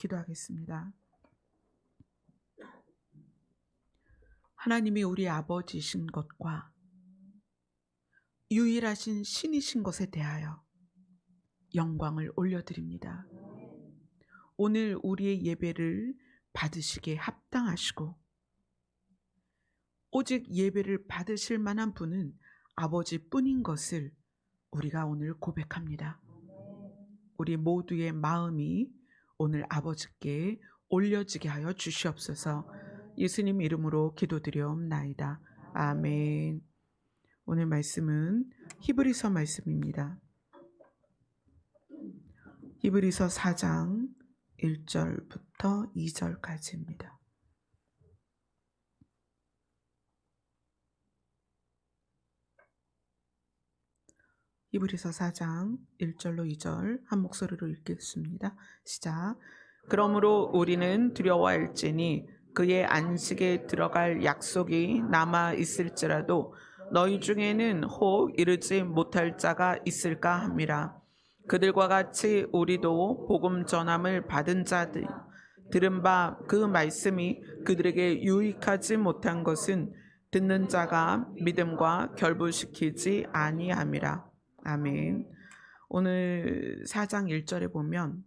기도하겠습니다. 하나님이 우리 아버지이신 것과 유일하신 신이신 것에 대하여 영광을 올려드립니다. 오늘 우리의 예배를 받으시기에 합당하시고 오직 예배를 받으실 만한 분은 아버지뿐인 것을 우리가 오늘 고백합니다. 우리 모두의 마음이 오늘 아버지께 올려지게 하여 주시옵소서. 예수님 이름으로 기도드려옵나이다. 아멘. 오늘 말씀은 히브리서 말씀입니다. 히브리서 4장 1절부터 2절까지입니다. 히브리서 4장 1절로 2절 한 목소리로 읽겠습니다. 시작. 그러므로 우리는 두려워할지니 그의 안식에 들어갈 약속이 남아 있을지라도 너희 중에는 혹 이르지 못할 자가 있을까 함이라. 그들과 같이 우리도 복음 전함을 받은 자들 들은 바 그 말씀이 그들에게 유익하지 못한 것은 듣는 자가 믿음과 결부시키지 아니함이라. 아멘. 오늘 4장 1절에 보면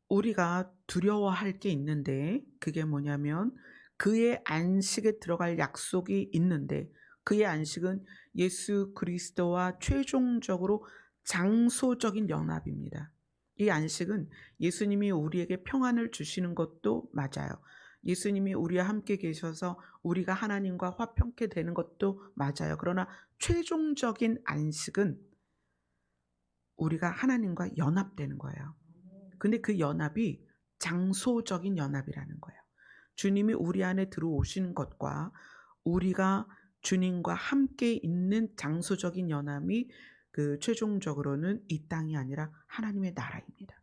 우리가 두려워할 게 있는데 그게 뭐냐면 그의 안식에 들어갈 약속이 있는데 그의 안식은 예수 그리스도와 최종적으로 장소적인 연합입니다. 이 안식은 예수님이 우리에게 평안을 주시는 것도 맞아요. 예수님이 우리와 함께 계셔서 우리가 하나님과 화평케 되는 것도 맞아요. 그러나 최종적인 안식은 우리가 하나님과 연합되는 거예요. 근데 그 연합이 장소적인 연합이라는 거예요. 주님이 우리 안에 들어오시는 것과 우리가 주님과 함께 있는 장소적인 연합이 그 최종적으로는 이 땅이 아니라 하나님의 나라입니다.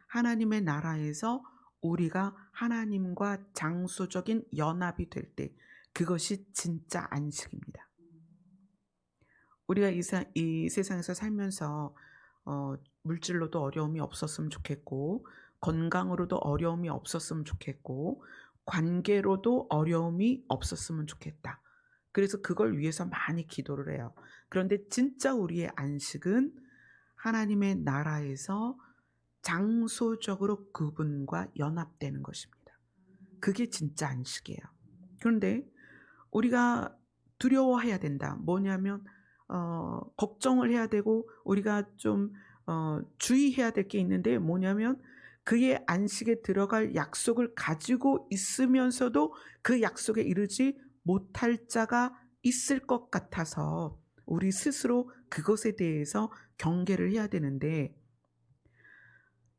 하나님의 나라에서 우리가 하나님과 장소적인 연합이 될 때 그것이 진짜 안식입니다. 우리가 이 세상에서 살면서 물질로도 어려움이 없었으면 좋겠고 건강으로도 어려움이 없었으면 좋겠고 관계로도 어려움이 없었으면 좋겠다. 그래서 그걸 위해서 많이 기도를 해요. 그런데 진짜 우리의 안식은 하나님의 나라에서 장소적으로 그분과 연합되는 것입니다. 그게 진짜 안식이에요. 그런데 우리가 두려워해야 된다. 뭐냐면 걱정을 해야 되고 우리가 좀 주의해야 될 게 있는데 뭐냐면 그의 안식에 들어갈 약속을 가지고 있으면서도 그 약속에 이르지 못할 자가 있을 것 같아서 우리 스스로 그것에 대해서 경계를 해야 되는데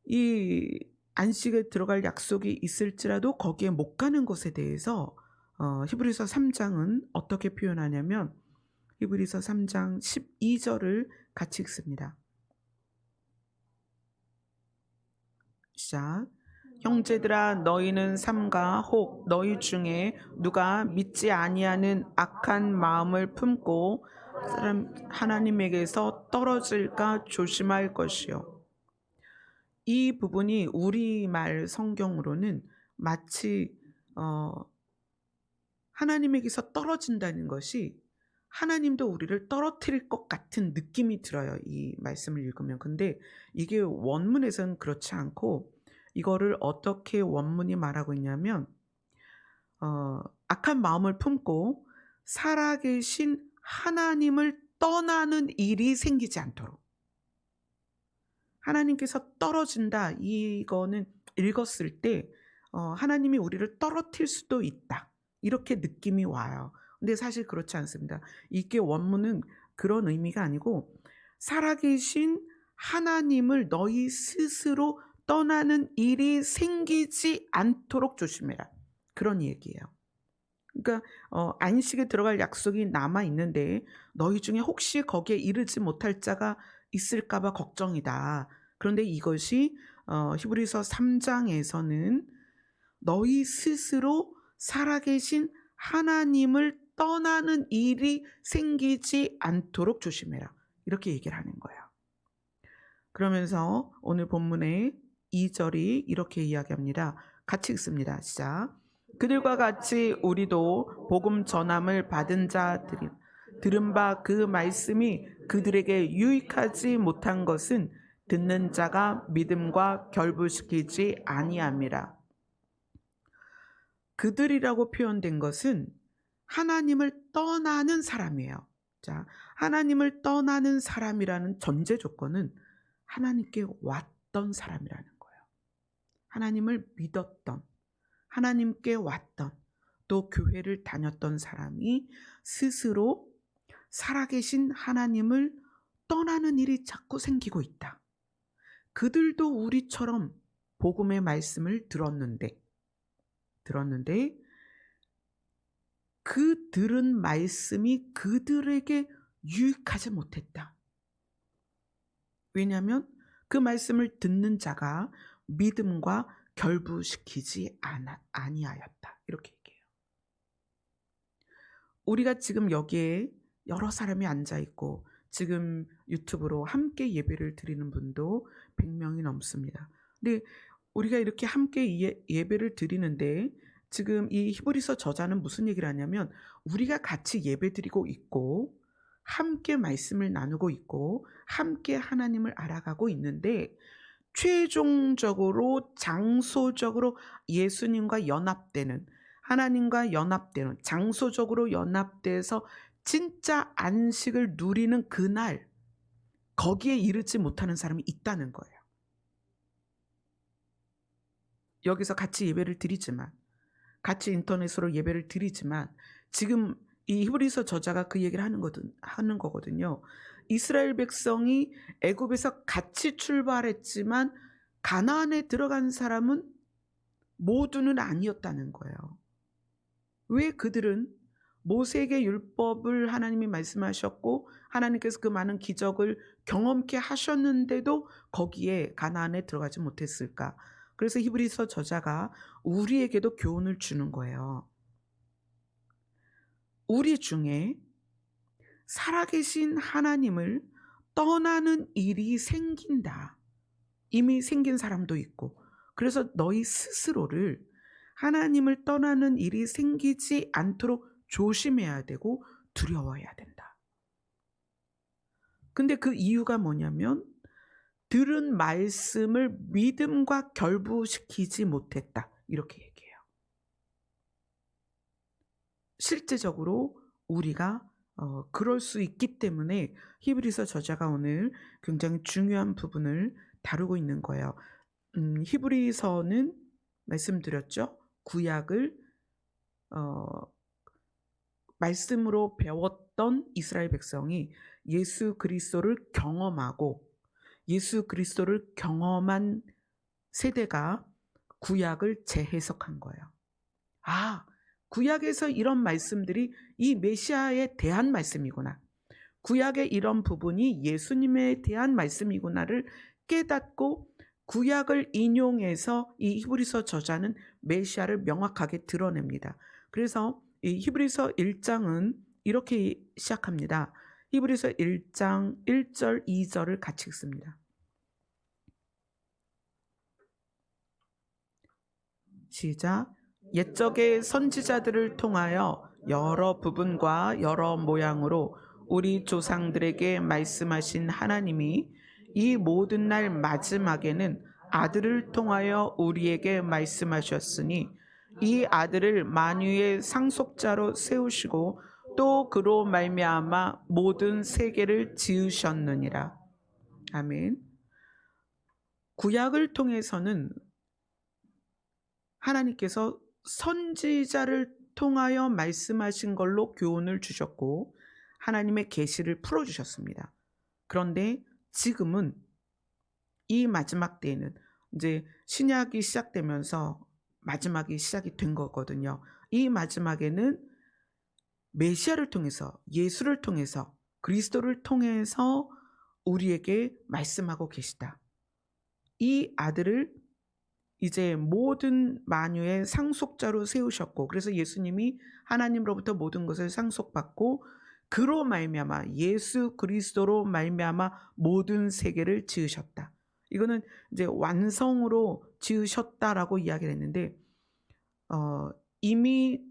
이 안식에 들어갈 약속이 있을지라도 거기에 못 가는 것에 대해서 히브리서 3장은 어떻게 표현하냐면 히브리서 3장 12절을 같이 읽습니다. 시작. 형제들아 너희는 삼가 혹 너희 중에 누가 믿지 아니하는 악한 마음을 품고 하나님에게서 떨어질까 조심할 것이요. 이 부분이 우리말 성경으로는 마치 하나님에게서 떨어진다는 것이 하나님도 우리를 떨어뜨릴 것 같은 느낌이 들어요. 이 말씀을 읽으면. 근데 이게 원문에서는 그렇지 않고 이거를 어떻게 원문이 말하고 있냐면 악한 마음을 품고 살아계신 하나님을 떠나는 일이 생기지 않도록. 하나님께서 떨어진다. 이거는 읽었을 때 하나님이 우리를 떨어뜨릴 수도 있다. 이렇게 느낌이 와요. 근데 사실 그렇지 않습니다. 이게 원문은 그런 의미가 아니고 살아계신 하나님을 너희 스스로 떠나는 일이 생기지 않도록 조심해라. 그런 얘기예요. 그러니까 안식에 들어갈 약속이 남아 있는데 너희 중에 혹시 거기에 이르지 못할 자가 있을까 봐 걱정이다. 그런데 이것이 히브리서 3장에서는 너희 스스로 살아계신 하나님을 떠나는 일이 생기지 않도록 조심해라. 이렇게 얘기를 하는 거예요. 그러면서 오늘 본문의 2절이 이렇게 이야기합니다. 같이 읽습니다. 시작. 그들과 같이 우리도 복음 전함을 받은 자들이 들은 바 그 말씀이 그들에게 유익하지 못한 것은 듣는 자가 믿음과 결부시키지 아니함이라. 그들이라고 표현된 것은 하나님을 떠나는 사람이에요. 자, 하나님을 떠나는 사람이라는 전제 조건은 하나님께 왔던 사람이라는 거예요. 하나님을 믿었던, 하나님께 왔던, 또 교회를 다녔던 사람이 스스로 살아계신 하나님을 떠나는 일이 자꾸 생기고 있다. 그들도 우리처럼 복음의 말씀을 들었는데 그 들은 말씀이 그들에게 유익하지 못했다. 왜냐하면 그 말씀을 듣는 자가 믿음과 결부시키지 아니하였다. 이렇게 얘기해요. 우리가 지금 여기에 여러 사람이 앉아있고 지금 유튜브로 함께 예배를 드리는 분도 100명이 넘습니다. 근데 우리가 이렇게 함께 예배를 드리는데 지금 이 히브리서 저자는 무슨 얘기를 하냐면 우리가 같이 예배 드리고 있고 함께 말씀을 나누고 있고 함께 하나님을 알아가고 있는데 최종적으로 장소적으로 예수님과 연합되는, 하나님과 연합되는, 장소적으로 연합돼서 진짜 안식을 누리는 그날 거기에 이르지 못하는 사람이 있다는 거예요. 여기서 같이 예배를 드리지만, 같이 인터넷으로 예배를 드리지만 지금 이 히브리서 저자가 그 얘기를 하는 거거든요. 이스라엘 백성이 애굽에서 같이 출발했지만 가나안에 들어간 사람은 모두는 아니었다는 거예요. 왜 그들은 모세에게 율법을 하나님이 말씀하셨고 하나님께서 그 많은 기적을 경험케 하셨는데도 거기에 가나안에 들어가지 못했을까? 그래서 히브리서 저자가 우리에게도 교훈을 주는 거예요. 우리 중에 살아계신 하나님을 떠나는 일이 생긴다. 이미 생긴 사람도 있고. 그래서 너희 스스로를 하나님을 떠나는 일이 생기지 않도록 조심해야 되고 두려워해야 된다. 근데 그 이유가 뭐냐면 들은 말씀을 믿음과 결부시키지 못했다. 이렇게 얘기해요. 실제적으로 우리가 그럴 수 있기 때문에 히브리서 저자가 오늘 굉장히 중요한 부분을 다루고 있는 거예요. 히브리서는 말씀드렸죠. 구약을 말씀으로 배웠던 이스라엘 백성이 예수 그리스도를 경험하고 예수 그리스도를 경험한 세대가 구약을 재해석한 거예요. 아, 구약에서 이런 말씀들이 이 메시아에 대한 말씀이구나. 구약의 이런 부분이 예수님에 대한 말씀이구나를 깨닫고 구약을 인용해서 이 히브리서 저자는 메시아를 명확하게 드러냅니다. 그래서 이 히브리서 1장은 이렇게 시작합니다. 히브리서 1장 1절 2절을 같이 읽습니다. 시작. 옛적의 선지자들을 통하여 여러 부분과 여러 모양으로 우리 조상들에게 말씀하신 하나님이 이 모든 날 마지막에는 아들을 통하여 우리에게 말씀하셨으니 이 아들을 만유의 상속자로 세우시고 또 그로 말미암아 모든 세계를 지으셨느니라. 아멘. 구약을 통해서는 하나님께서 선지자를 통하여 말씀하신 걸로 교훈을 주셨고 하나님의 계시를 풀어주셨습니다. 그런데 지금은 이 마지막 때에는 이제 신약이 시작되면서 마지막이 시작이 된 거거든요. 이 마지막에는 메시아를 통해서, 예수를 통해서, 그리스도를 통해서 우리에게 말씀하고 계시다. 이 아들을 이제 모든 만유의 상속자로 세우셨고, 그래서 예수님이 하나님으로부터 모든 것을 상속받고 그로 말미암아 예수 그리스도로 말미암아 모든 세계를 지으셨다. 이거는 이제 완성으로 지으셨다라고 이야기를 했는데 이미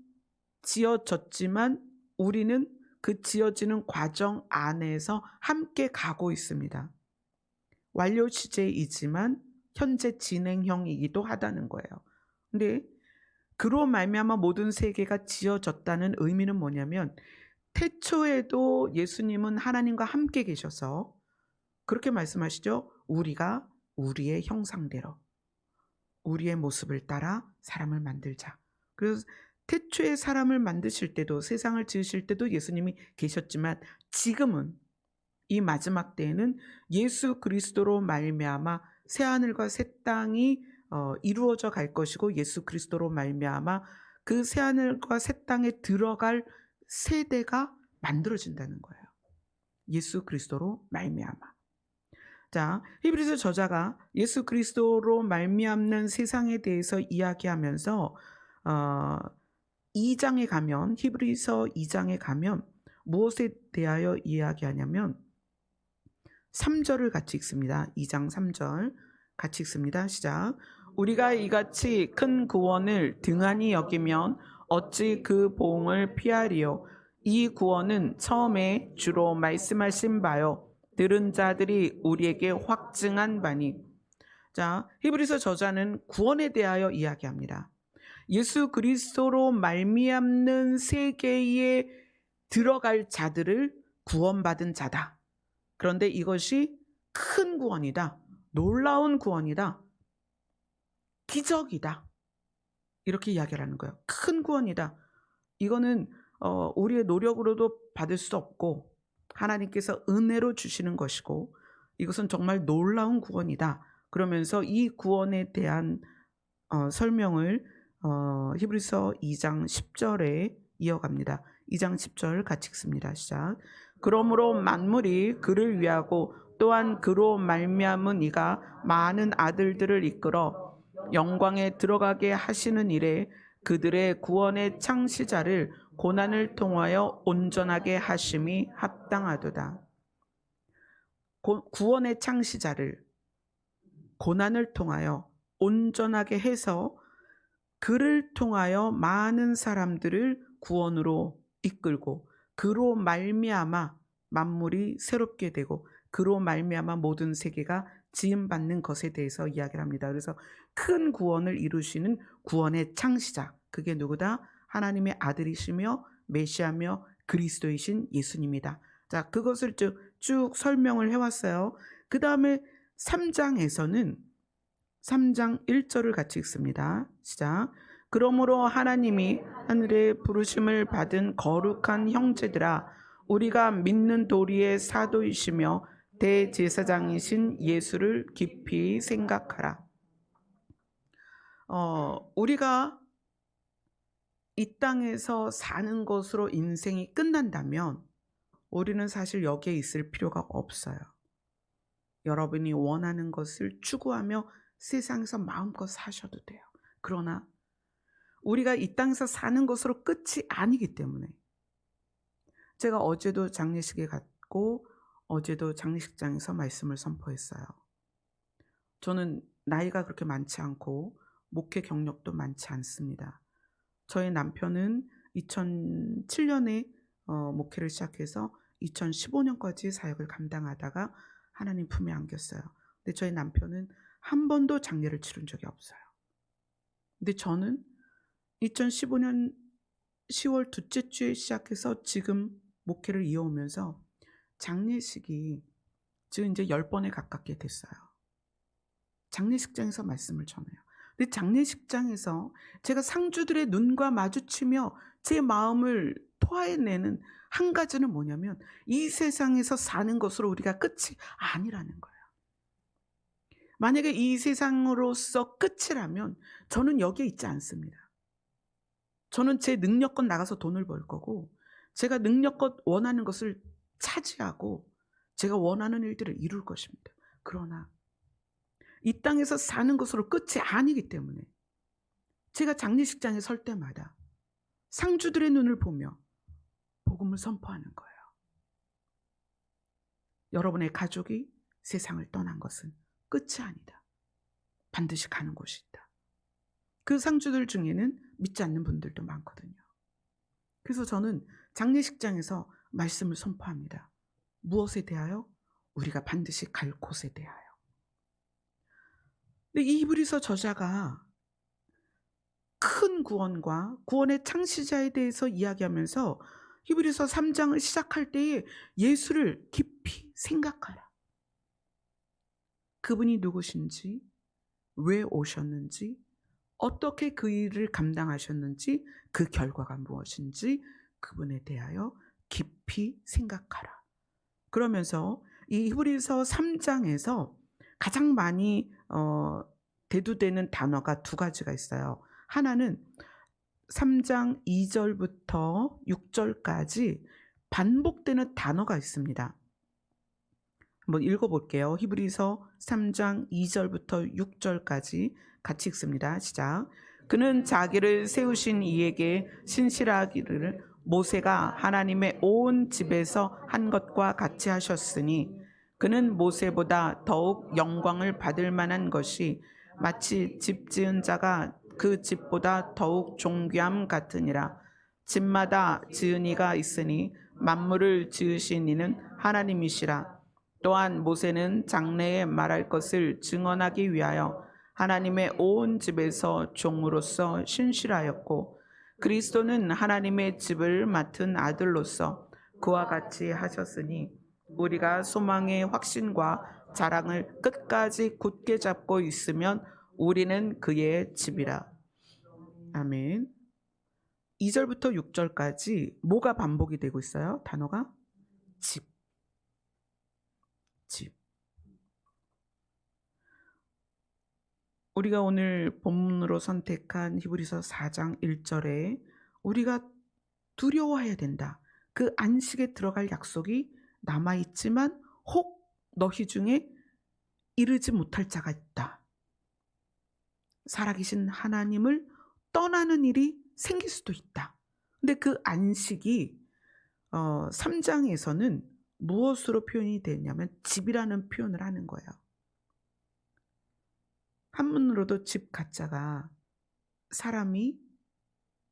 지어졌지만 우리는 그 지어지는 과정 안에서 함께 가고 있습니다. 완료 시제이지만 현재 진행형이기도 하다는 거예요. 근데 그로 말미암아 모든 세계가 지어졌다는 의미는 뭐냐면 태초에도 예수님은 하나님과 함께 계셔서 그렇게 말씀하시죠. 우리가 우리의 형상대로 우리의 모습을 따라 사람을 만들자. 그래서 태초에 사람을 만드실 때도 세상을 지으실 때도 예수님이 계셨지만 지금은 이 마지막 때에는 예수 그리스도로 말미암아 새 하늘과 새 땅이 이루어져 갈 것이고 예수 그리스도로 말미암아 그 새 하늘과 새 땅에 들어갈 세대가 만들어진다는 거예요. 예수 그리스도로 말미암아. 자, 히브리서 저자가 예수 그리스도로 말미암는 세상에 대해서 이야기하면서 2장에 가면 히브리서 2장에 가면 무엇에 대하여 이야기하냐면 3절을 같이 읽습니다. 2장 3절 같이 읽습니다. 시작. 우리가 이같이 큰 구원을 등한히 여기면 어찌 그 보응을 피하리요. 이 구원은 처음에 주로 말씀하신 바요 들은 자들이 우리에게 확증한 바니. 자, 히브리서 저자는 구원에 대하여 이야기합니다. 예수 그리스도로 말미암는 세계에 들어갈 자들을 구원받은 자다. 그런데 이것이 큰 구원이다. 놀라운 구원이다. 기적이다. 이렇게 이야기를 하는 거예요. 큰 구원이다. 이거는 우리의 노력으로도 받을 수 없고 하나님께서 은혜로 주시는 것이고 이것은 정말 놀라운 구원이다. 그러면서 이 구원에 대한 설명을 히브리서 2장 10절에 이어갑니다. 2장 10절 같이 읽습니다. 시작. 그러므로 만물이 그를 위하고 또한 그로 말미암은 이가 많은 아들들을 이끌어 영광에 들어가게 하시는 일에 그들의 구원의 창시자를 고난을 통하여 온전하게 하심이 합당하도다. 구원의 창시자를 고난을 통하여 온전하게 해서 그를 통하여 많은 사람들을 구원으로 이끌고 그로 말미암아 만물이 새롭게 되고 그로 말미암아 모든 세계가 지음받는 것에 대해서 이야기를 합니다. 그래서 큰 구원을 이루시는 구원의 창시자, 그게 누구다? 하나님의 아들이시며 메시아며 그리스도이신 예수님이다. 자, 그것을 쭉 설명을 해왔어요. 그 다음에 3장에서는 3장 1절을 같이 읽습니다. 시작. 그러므로 하나님이 하늘에 부르심을 받은 거룩한 형제들아, 우리가 믿는 도리의 사도이시며 대제사장이신 예수를 깊이 생각하라. 우리가 이 땅에서 사는 것으로 인생이 끝난다면 우리는 사실 여기에 있을 필요가 없어요. 여러분이 원하는 것을 추구하며 세상에서 마음껏 사셔도 돼요. 그러나 우리가 이 땅에서 사는 것으로 끝이 아니기 때문에 제가 어제도 장례식에 갔고 어제도 장례식장에서 말씀을 선포했어요. 저는 나이가 그렇게 많지 않고 목회 경력도 많지 않습니다. 저의 남편은 2007년에 목회를 시작해서 2015년까지 사역을 감당하다가 하나님 품에 안겼어요. 근데 저희 남편은 한 번도 장례를 치른 적이 없어요. 근데 저는 2015년 10월 둘째 주에 시작해서 지금 목회를 이어오면서 장례식이 지금 이제 10번에 가깝게 됐어요. 장례식장에서 말씀을 전해요. 근데 장례식장에서 제가 상주들의 눈과 마주치며 제 마음을 토해내는 한 가지는 뭐냐면 이 세상에서 사는 것으로 우리가 끝이 아니라는 거예요. 만약에 이 세상으로서 끝이라면 저는 여기에 있지 않습니다. 저는 제 능력껏 나가서 돈을 벌 거고 제가 능력껏 원하는 것을 차지하고 제가 원하는 일들을 이룰 것입니다. 그러나 이 땅에서 사는 것으로 끝이 아니기 때문에 제가 장례식장에 설 때마다 상주들의 눈을 보며 복음을 선포하는 거예요. 여러분의 가족이 세상을 떠난 것은 끝이 아니다. 반드시 가는 곳이 있다. 그 상주들 중에는 믿지 않는 분들도 많거든요. 그래서 저는 장례식장에서 말씀을 선포합니다. 무엇에 대하여? 우리가 반드시 갈 곳에 대하여. 근데 이 히브리서 저자가 큰 구원과 구원의 창시자에 대해서 이야기하면서 히브리서 3장을 시작할 때에 예수를 깊이 생각하라. 그분이 누구신지, 왜 오셨는지, 어떻게 그 일을 감당하셨는지, 그 결과가 무엇인지 그분에 대하여 깊이 생각하라. 그러면서 이 히브리서 3장에서 가장 많이 대두되는 단어가 두 가지가 있어요. 하나는 3장 2절부터 6절까지 반복되는 단어가 있습니다. 한번 읽어볼게요. 히브리서 3장 2절부터 6절까지 같이 읽습니다. 시작. 그는 자기를 세우신 이에게 신실하기를 모세가 하나님의 온 집에서 한 것과 같이 하셨으니 그는 모세보다 더욱 영광을 받을 만한 것이 마치 집 지은 자가 그 집보다 더욱 존귀함 같으니라. 집마다 지은 이가 있으니 만물을 지으신 이는 하나님이시라. 또한 모세는 장래에 말할 것을 증언하기 위하여 하나님의 온 집에서 종으로서 신실하였고 그리스도는 하나님의 집을 맡은 아들로서 그와 같이 하셨으니 우리가 소망의 확신과 자랑을 끝까지 굳게 잡고 있으면 우리는 그의 집이라. 아멘. 2절부터 6절까지 뭐가 반복이 되고 있어요? 단어가 집. 집. 우리가 오늘 본문으로 선택한 히브리서 4장 1절에 우리가 두려워해야 된다. 그 안식에 들어갈 약속이 남아있지만 혹 너희 중에 이르지 못할 자가 있다. 살아계신 하나님을 떠나는 일이 생길 수도 있다. 근데 그 안식이 3장에서는 무엇으로 표현이 되냐면 집이라는 표현을 하는 거예요. 한문으로도 집 가짜가 사람이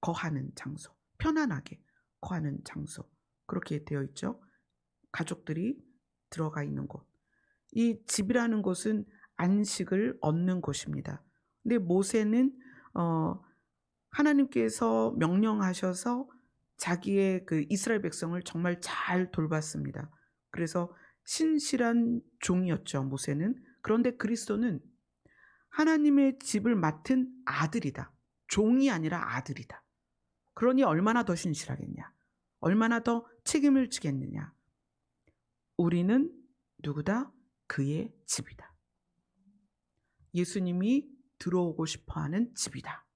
거하는 장소, 편안하게 거하는 장소 그렇게 되어 있죠. 가족들이 들어가 있는 곳. 이 집이라는 곳은 안식을 얻는 곳입니다. 근데 모세는 하나님께서 명령하셔서 자기의 그 이스라엘 백성을 정말 잘 돌봤습니다. 그래서 신실한 종이었죠, 모세는. 그런데 그리스도는 하나님의 집을 맡은 아들이다. 종이 아니라 아들이다. 그러니 얼마나 더 신실하겠냐? 얼마나 더 책임을 지겠느냐? 우리는 누구다? 그의 집이다. 예수님이 들어오고 싶어하는 집이다.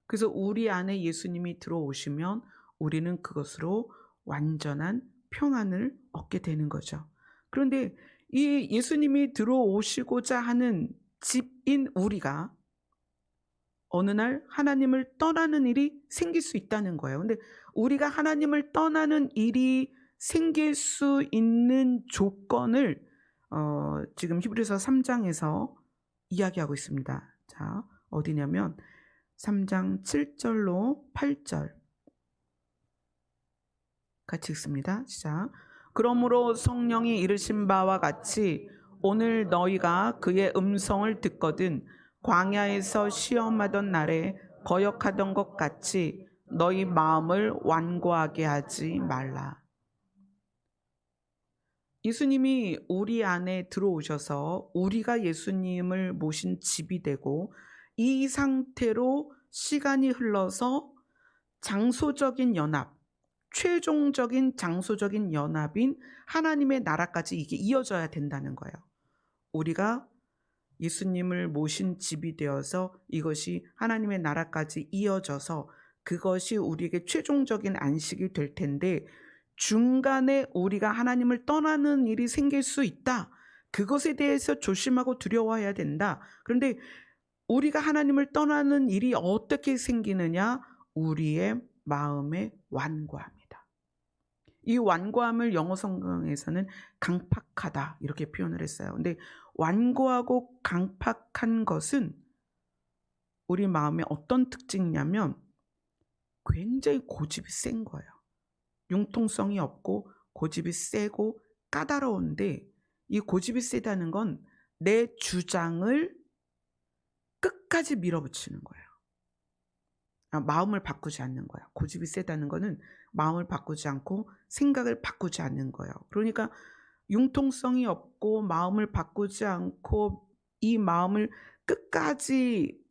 그래서 우리 안에 예수님이 들어오시면 우리는 그것으로 완전한 평안을 얻게 되는 거죠. 그런데 이 예수님이 들어오시고자 하는 집인 우리가 어느 날 하나님을 떠나는 일이 생길 수 있다는 거예요. 근데 우리가 하나님을 떠나는 일이 생길 수 있는 조건을 지금 히브리서 3장에서 이야기하고 있습니다. 자, 어디냐면 3장 7절로 8절 같이 읽습니다. 시작. 그러므로 성령이 이르신 바와 같이 오늘 너희가 그의 음성을 듣거든 광야에서 시험하던 날에 거역하던 것 같이 너희 마음을 완고하게 하지 말라. 예수님이 우리 안에 들어오셔서 우리가 예수님을 모신 집이 되고 이 상태로 시간이 흘러서 장소적인 연합, 최종적인 장소적인 연합인 하나님의 나라까지 이게 이어져야 된다는 거예요. 우리가 예수님을 모신 집이 되어서 이것이 하나님의 나라까지 이어져서 그것이 우리에게 최종적인 안식이 될 텐데 중간에 우리가 하나님을 떠나는 일이 생길 수 있다. 그것에 대해서 조심하고 두려워해야 된다. 그런데 우리가 하나님을 떠나는 일이 어떻게 생기느냐? 우리의 마음의 완고함이다. 이 완고함을 영어 성경에서는 강팍하다 이렇게 표현을 했어요. 근데 완고하고 강팍한 것은 우리 마음에 어떤 특징이냐면 굉장히 고집이 센 거예요. 융통성이 없고 고집이 세고 까다로운데, 이 고집이 세다는 건 내 주장을 끝까지 밀어붙이는 거예요. 마음을 바꾸지 않는 거야. 고집이 세다는 거는 마음을 바꾸지 않고 생각을 바꾸지 않는 거예요. 그러니까 융통성이 없고 마음을 바꾸지 않고 이 마음을 끝까지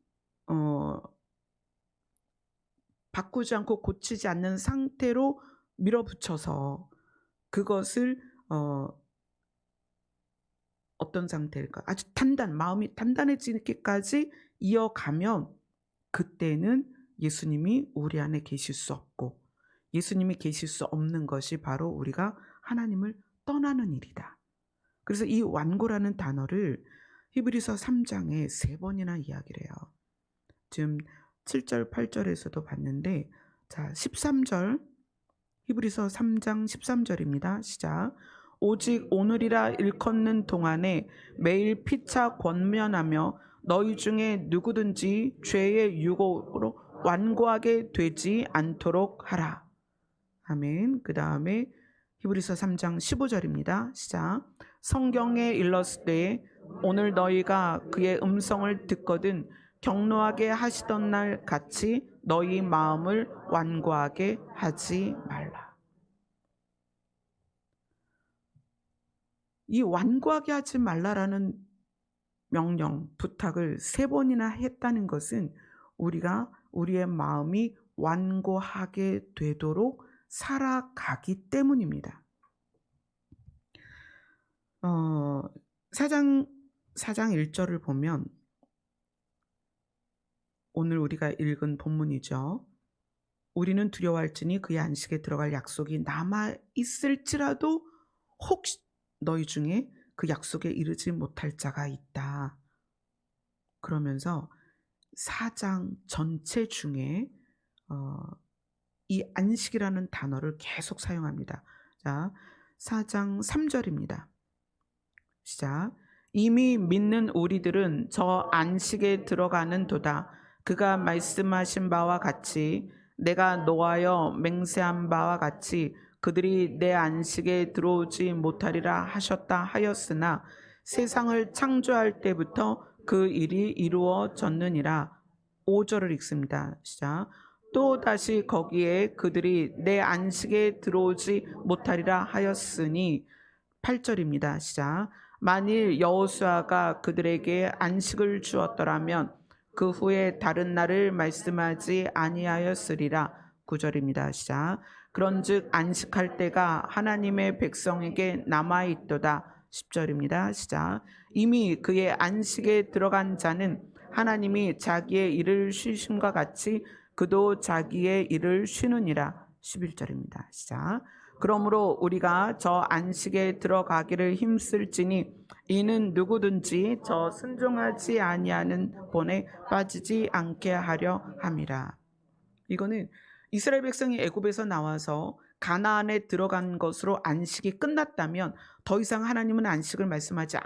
바꾸지 않고 고치지 않는 상태로 밀어붙여서 그것을 어떤 상태일까? 아주 마음이 단단해지기까지 이어가면 그때는 예수님이 우리 안에 계실 수 없고, 예수님이 계실 수 없는 것이 바로 우리가 하나님을 떠나는 일이다. 그래서 이 완고라는 단어를 히브리서 3장에 3번이나 이야기를 해요. 지금 7절, 8절에서도 봤는데, 자, 13절, 히브리서 3장 13절입니다. 시작. 오직 오늘이라 일컫는 동안에 매일 피차 권면하며 너희 중에 누구든지 죄의 유혹으로 완고하게 되지 않도록 하라. 아멘. 그 다음에 히브리서 3장 15절입니다. 시작. 성경에 일렀을 오늘 너희가 그의 음성을 듣거든 경노하게 하시던 날 같이 너희 마음을 완고하게 하지 말라. 이 완고하게 하지 말라라는 명령, 부탁을 3번이나 했다는 것은 우리가 우리의 마음이 완고하게 되도록 살아가기 때문입니다. 4장 1절을 보면 오늘 우리가 읽은 본문이죠. 우리는 두려워할지니 그의 안식에 들어갈 약속이 남아있을지라도 혹시 너희 중에 그 약속에 이르지 못할 자가 있다. 그러면서 4장 전체 중에 이 안식이라는 단어를 계속 사용합니다. 자, 4장 3절입니다. 시작. 이미 믿는 우리들은 저 안식에 들어가는 도다. 그가 말씀하신 바와 같이 내가 노하여 맹세한 바와 같이 그들이 내 안식에 들어오지 못하리라 하셨다 하였으나 세상을 창조할 때부터 그 일이 이루어졌느니라. 5절을 읽습니다. 시작. 또 다시 거기에 그들이 내 안식에 들어오지 못하리라 하였으니 8절입니다. 시작. 만일 여호수아가 그들에게 안식을 주었더라면 그 후에 다른 날을 말씀하지 아니하였으리라. 9절입니다. 시작. 그런즉 안식할 때가 하나님의 백성에게 남아있도다. 10절입니다. 시작. 이미 그의 안식에 들어간 자는 하나님이 자기의 일을 쉬심과 같이 그도 자기의 일을 쉬느니라. 11절입니다. 시작. 그러므로 우리가 저 안식에 들어가기를 힘쓸지니 이는 누구든지 저 순종하지 아니하는 본에 빠지지 않게 하려 함이라. 이거는 이스라엘 백성이 애굽에서 나와서 가나안에 들어간 것으로 안식이 끝났다면 더 이상 하나님은 안식을 말씀하지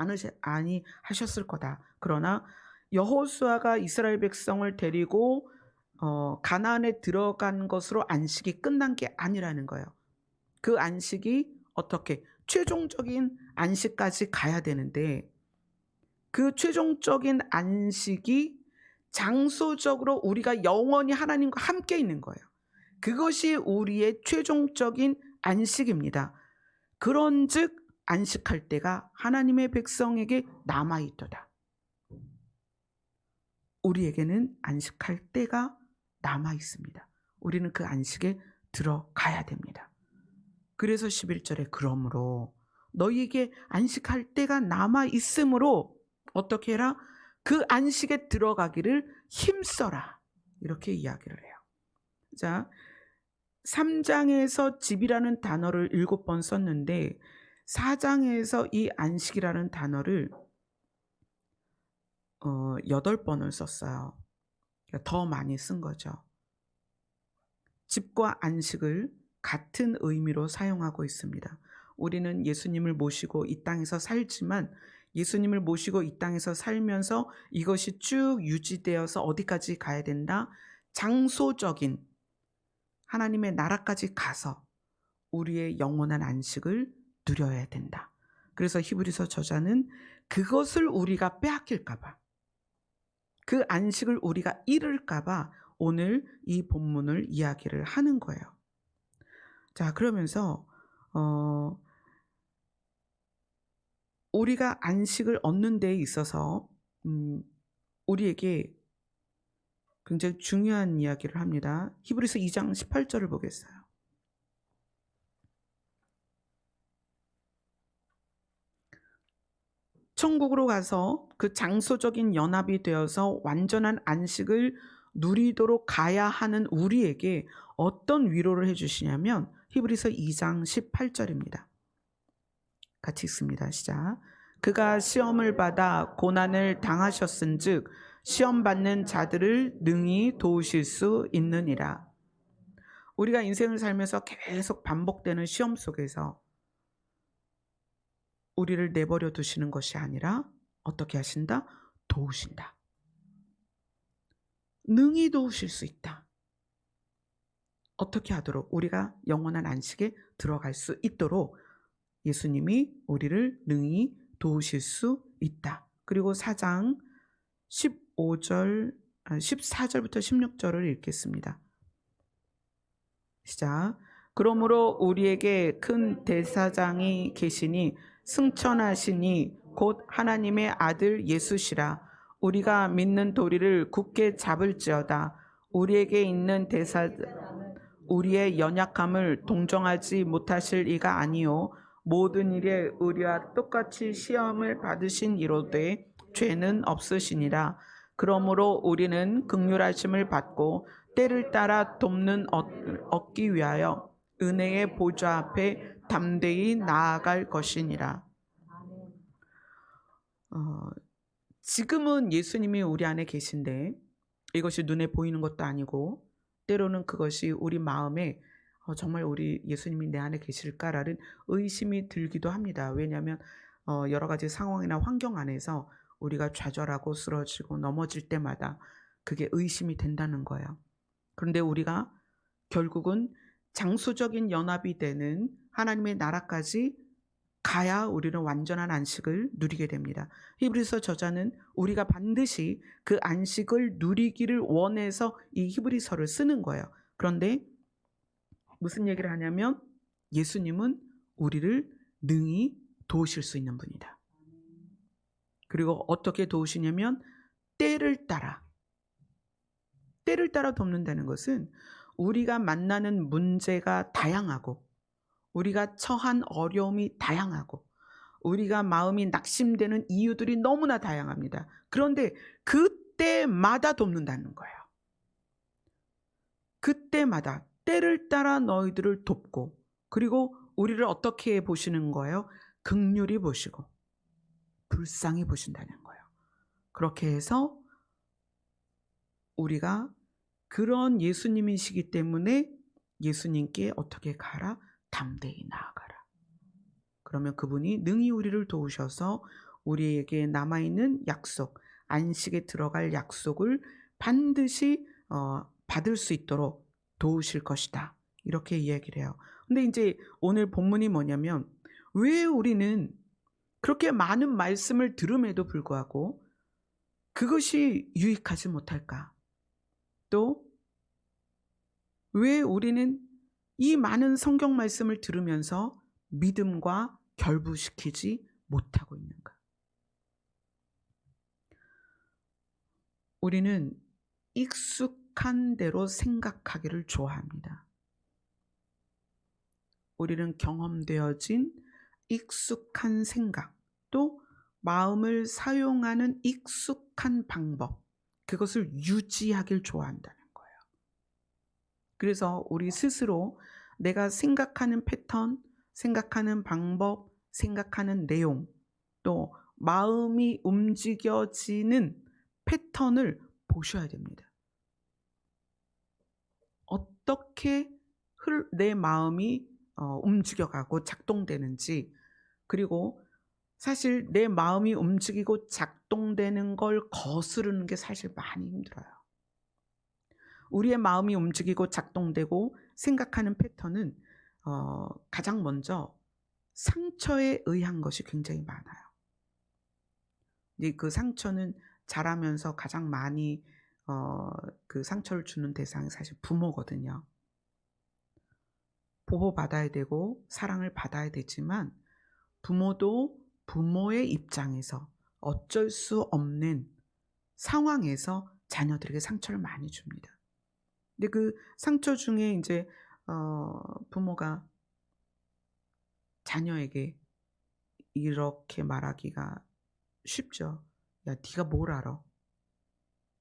아니하셨을 거다. 그러나 여호수아가 이스라엘 백성을 데리고 가나안에 들어간 것으로 안식이 끝난 게 아니라는 거예요. 그 안식이 어떻게 최종적인 안식까지 가야 되는데, 그 최종적인 안식이 장소적으로 우리가 영원히 하나님과 함께 있는 거예요. 그것이 우리의 최종적인 안식입니다. 그런즉 안식할 때가 하나님의 백성에게 남아있도다. 우리에게는 안식할 때가 남아있습니다. 우리는 그 안식에 들어가야 됩니다. 그래서 11절에 그러므로 너희에게 안식할 때가 남아있으므로 어떻게 해라? 그 안식에 들어가기를 힘써라. 이렇게 이야기를 해요. 자, 3장에서 집이라는 단어를 7번 썼는데 4장에서 이 안식이라는 단어를 8번을 썼어요. 그러니까 더 많이 쓴 거죠. 집과 안식을 같은 의미로 사용하고 있습니다. 우리는 예수님을 모시고 이 땅에서 살지만 예수님을 모시고 이 땅에서 살면서 이것이 쭉 유지되어서 어디까지 가야 된다? 장소적인 하나님의 나라까지 가서 우리의 영원한 안식을 누려야 된다. 그래서 히브리서 저자는 그것을 우리가 빼앗길까 봐, 그 안식을 우리가 잃을까 봐 오늘 이 본문을 이야기를 하는 거예요. 자, 그러면서 우리가 안식을 얻는 데 있어서 우리에게 굉장히 중요한 이야기를 합니다. 히브리서 2장 18절을 보겠어요. 천국으로 가서 그 장소적인 연합이 되어서 완전한 안식을 누리도록 가야 하는 우리에게 어떤 위로를 해주시냐면 히브리서 2장 18절입니다. 같이 읽습니다. 시작. 그가 시험을 받아 고난을 당하셨은즉 시험 받는 자들을 능히 도우실 수 있느니라. 우리가 인생을 살면서 계속 반복되는 시험 속에서 우리를 내버려 두시는 것이 아니라 어떻게 하신다? 도우신다. 능히 도우실 수 있다. 어떻게 하도록? 우리가 영원한 안식에 들어갈 수 있도록 예수님이 우리를 능히 도우실 수 있다. 그리고 4장 14절부터 16절을 읽겠습니다. 시작. 그러므로 우리에게 큰 대사장이 계시니 승천하시니 곧 하나님의 아들 예수시라. 우리가 믿는 도리를 굳게 잡을지어다. 우리에게 있는 우리의 연약함을 동정하지 못하실 이가 아니요 모든 일에 우리와 똑같이 시험을 받으신 이로되 죄는 없으시니라. 그러므로 우리는 긍휼하심을 받고 때를 따라 돕는 얻기 위하여 은혜의 보좌 앞에 담대히 나아갈 것이니라. 지금은 예수님이 우리 안에 계신데 이것이 눈에 보이는 것도 아니고 때로는 그것이 우리 마음에 정말 우리 예수님이 내 안에 계실까라는 의심이 들기도 합니다. 왜냐하면 여러 가지 상황이나 환경 안에서 우리가 좌절하고 쓰러지고 넘어질 때마다 그게 의심이 된다는 거예요. 그런데 우리가 결국은 장소적인 연합이 되는 하나님의 나라까지 가야 우리는 완전한 안식을 누리게 됩니다. 히브리서 저자는 우리가 반드시 그 안식을 누리기를 원해서 이 히브리서를 쓰는 거예요. 그런데 무슨 얘기를 하냐면 예수님은 우리를 능히 도우실 수 있는 분이다. 그리고 어떻게 도우시냐면 때를 따라 돕는다는 것은 우리가 만나는 문제가 다양하고 우리가 처한 어려움이 다양하고 우리가 마음이 낙심되는 이유들이 너무나 다양합니다. 그런데 그때마다 돕는다는 거예요. 그때마다 때를 따라 너희들을 돕고 그리고 우리를 어떻게 보시는 거예요? 긍휼히 보시고 불쌍히 보신다는 거예요. 그렇게 해서 우리가 그런 예수님이시기 때문에 예수님께 어떻게 가라? 담대히 나아가라. 그러면 그분이 능히 우리를 도우셔서 우리에게 남아있는 약속, 안식에 들어갈 약속을 반드시 받을 수 있도록 도우실 것이다. 이렇게 이야기를 해요. 근데 이제 오늘 본문이 뭐냐면 왜 우리는 그렇게 많은 말씀을 들음에도 불구하고 그것이 유익하지 못할까? 또 왜 우리는 이 많은 성경 말씀을 들으면서 믿음과 결부시키지 못하고 있는가? 우리는 익숙한 대로 생각하기를 좋아합니다. 우리는 경험되어진 익숙한 생각, 또 마음을 사용하는 익숙한 방법, 그것을 유지하길 좋아한다는 거예요. 그래서 우리 스스로 내가 생각하는 패턴, 생각하는 방법, 생각하는 내용, 또 마음이 움직여지는 패턴을 보셔야 됩니다. 어떻게 내 마음이 움직여가고 작동되는지, 그리고 사실 내 마음이 움직이고 작동되는 걸 거스르는 게 사실 많이 힘들어요. 우리의 마음이 움직이고 작동되고 생각하는 패턴은 가장 먼저 상처에 의한 것이 굉장히 많아요. 근데 그 상처는 자라면서 가장 많이 그 상처를 주는 대상이 사실 부모거든요. 보호받아야 되고 사랑을 받아야 되지만 부모도 부모의 입장에서 어쩔 수 없는 상황에서 자녀들에게 상처를 많이 줍니다. 근데 그 상처 중에 이제 부모가 자녀에게 이렇게 말하기가 쉽죠. "야, 네가 뭘 알아?"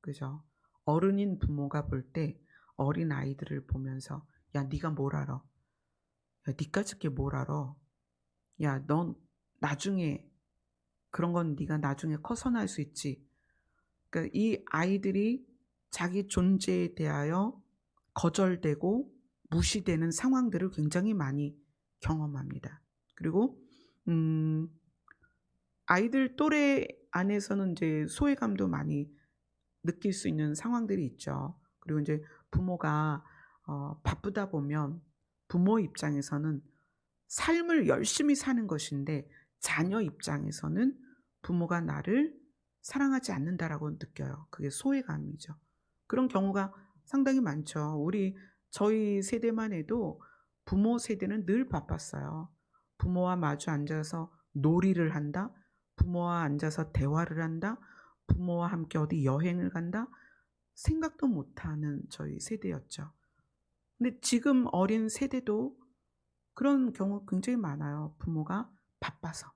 그죠? 어른인 부모가 볼 때 어린 아이들을 보면서 "야, 네가 뭘 알아? 야, 니까짓 게 뭘 알아? 야, 넌 나중에 그런 건 네가 나중에 커서는 할 수 있지." 그러니까 이 아이들이 자기 존재에 대하여 거절되고 무시되는 상황들을 굉장히 많이 경험합니다. 그리고 음 아이들 또래 안에서는 이제 소외감도 많이 느낄 수 있는 상황들이 있죠. 그리고 인제 부모가 바쁘다 보면 부모 입장에서는 삶을 열심히 사는 것인데 자녀 입장에서는 '부모가 나를 사랑하지 않는다.'라고 느껴요. 그게 소외감이죠. 그런 경우가 상당히 많죠. 저희 세대만 해도 부모 세대는 늘 바빴어요. 부모와 마주 앉아서 놀이를 한다. 부모와 앉아서 대화를 한다. 부모와 함께 어디 여행을 간다. 생각도 못하는 저희 세대였죠. 근데 지금 어린 세대도 그런 경우 굉장히 많아요. 부모가 바빠서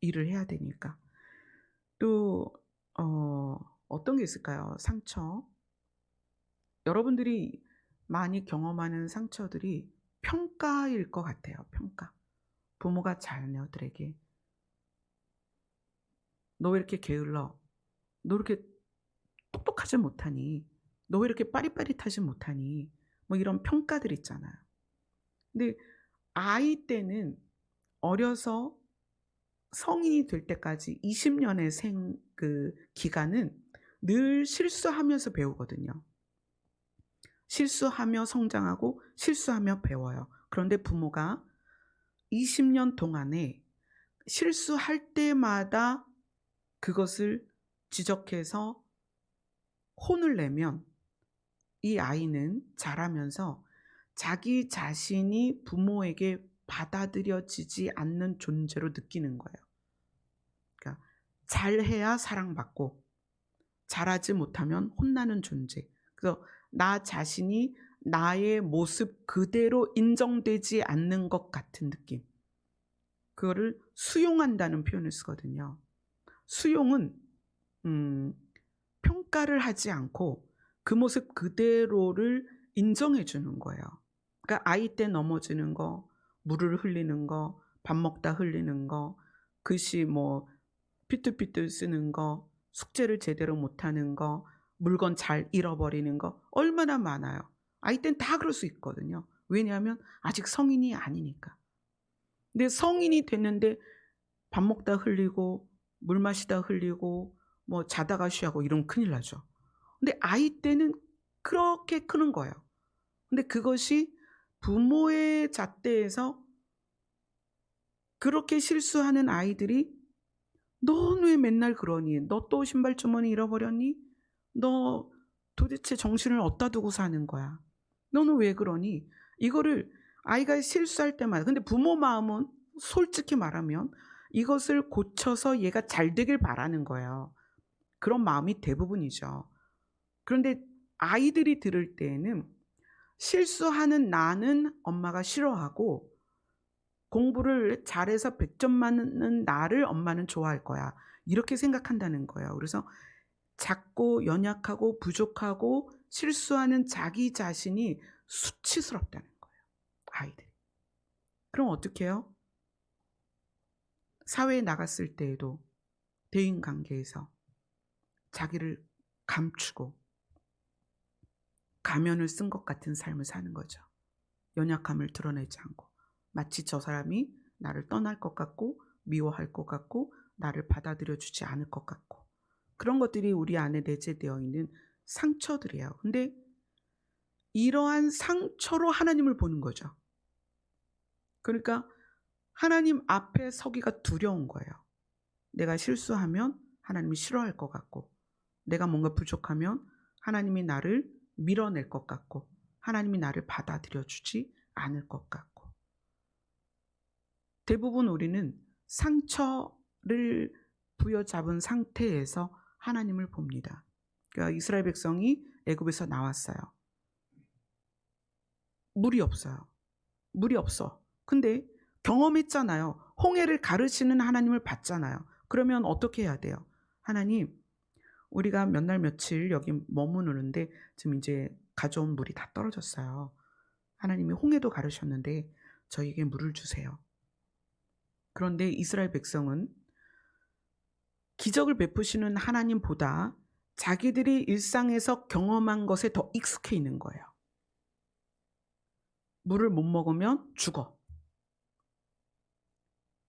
일을 해야 되니까. 또 어떤 게 있을까요? 상처. 여러분들이 많이 경험하는 상처들이 평가일 것 같아요, 평가. 부모가 자녀들에게 "너 왜 이렇게 게을러? 너 이렇게 똑똑하지 못하니? 너 왜 이렇게 빠릿빠릿하지 못하니?" 뭐 이런 평가들 있잖아요. 근데 아이 때는 어려서 성인이 될 때까지 20 년의 기간은 늘 실수하면서 배우거든요. 실수하며 성장하고 실수하며 배워요. 그런데 부모가 20년 동안에 실수할 때마다 그것을 지적해서 혼을 내면 이 아이는 자라면서 자기 자신이 부모에게 받아들여지지 않는 존재로 느끼는 거예요. 그러니까 잘해야 사랑받고 잘하지 못하면 혼나는 존재. 그래서 나 자신이 나의 모습 그대로 인정되지 않는 것 같은 느낌. 그거를 수용한다는 표현을 쓰거든요. 수용은 음 평가를 하지 않고 그 모습 그대로를 인정해 주는 거예요. 그러니까 아이 때 넘어지는 거, 물을 흘리는 거, 밥 먹다 흘리는 거, 글씨 뭐 삐뚤삐뚤 쓰는 거, 숙제를 제대로 못하는 거, 물건 잘 잃어버리는 거 얼마나 많아요. 아이 땐 다 그럴 수 있거든요. 왜냐하면 아직 성인이 아니니까. 근데 성인이 됐는데 밥 먹다 흘리고 물 마시다 흘리고 뭐 자다가 쉬하고 이러면 큰일 나죠. 근데 아이 때는 그렇게 크는 거예요. 근데 그것이 부모의 잣대에서 그렇게 실수하는 아이들이 "넌 왜 맨날 그러니? 너 또 신발 주머니 잃어버렸니? 너 도대체 정신을 어디다 두고 사는 거야? 너는 왜 그러니?" 이거를 아이가 실수할 때마다, 근데 부모 마음은 솔직히 말하면 이것을 고쳐서 얘가 잘 되길 바라는 거예요. 그런 마음이 대부분이죠. 그런데 아이들이 들을 때에는 실수하는 나는 엄마가 싫어하고 공부를 잘해서 100점 맞는 나를 엄마는 좋아할 거야. 이렇게 생각한다는 거예요. 그래서 작고 연약하고 부족하고 실수하는 자기 자신이 수치스럽다는 거예요, 아이들이. 그럼 어떻게 해요? 사회에 나갔을 때에도 대인 관계에서 자기를 감추고 가면을 쓴 것 같은 삶을 사는 거죠. 연약함을 드러내지 않고 마치 저 사람이 나를 떠날 것 같고 미워할 것 같고 나를 받아들여 주지 않을 것 같고 그런 것들이 우리 안에 내재되어 있는 상처들이에요. 근데 이러한 상처로 하나님을 보는 거죠. 그러니까 하나님 앞에 서기가 두려운 거예요. 내가 실수하면 하나님이 싫어할 것 같고 내가 뭔가 부족하면 하나님이 나를 밀어낼 것 같고 하나님이 나를 받아들여 주지 않을 것 같고 대부분 우리는 상처를 부여잡은 상태에서 하나님을 봅니다. 그러니까 이스라엘 백성이 애굽에서 나왔어요. 물이 없어요. 물이 없어. 근데 경험했잖아요. 홍해를 가르치는 하나님을 봤잖아요. 그러면 어떻게 해야 돼요? 하나님, 우리가 몇 날 며칠 여기 머무르는데 지금 이제 가져온 물이 다 떨어졌어요. 하나님이 홍해도 가르쳤는데 저에게 물을 주세요. 그런데 이스라엘 백성은 기적을 베푸시는 하나님보다 자기들이 일상에서 경험한 것에 더 익숙해 있는 거예요. 물을 못 먹으면 죽어.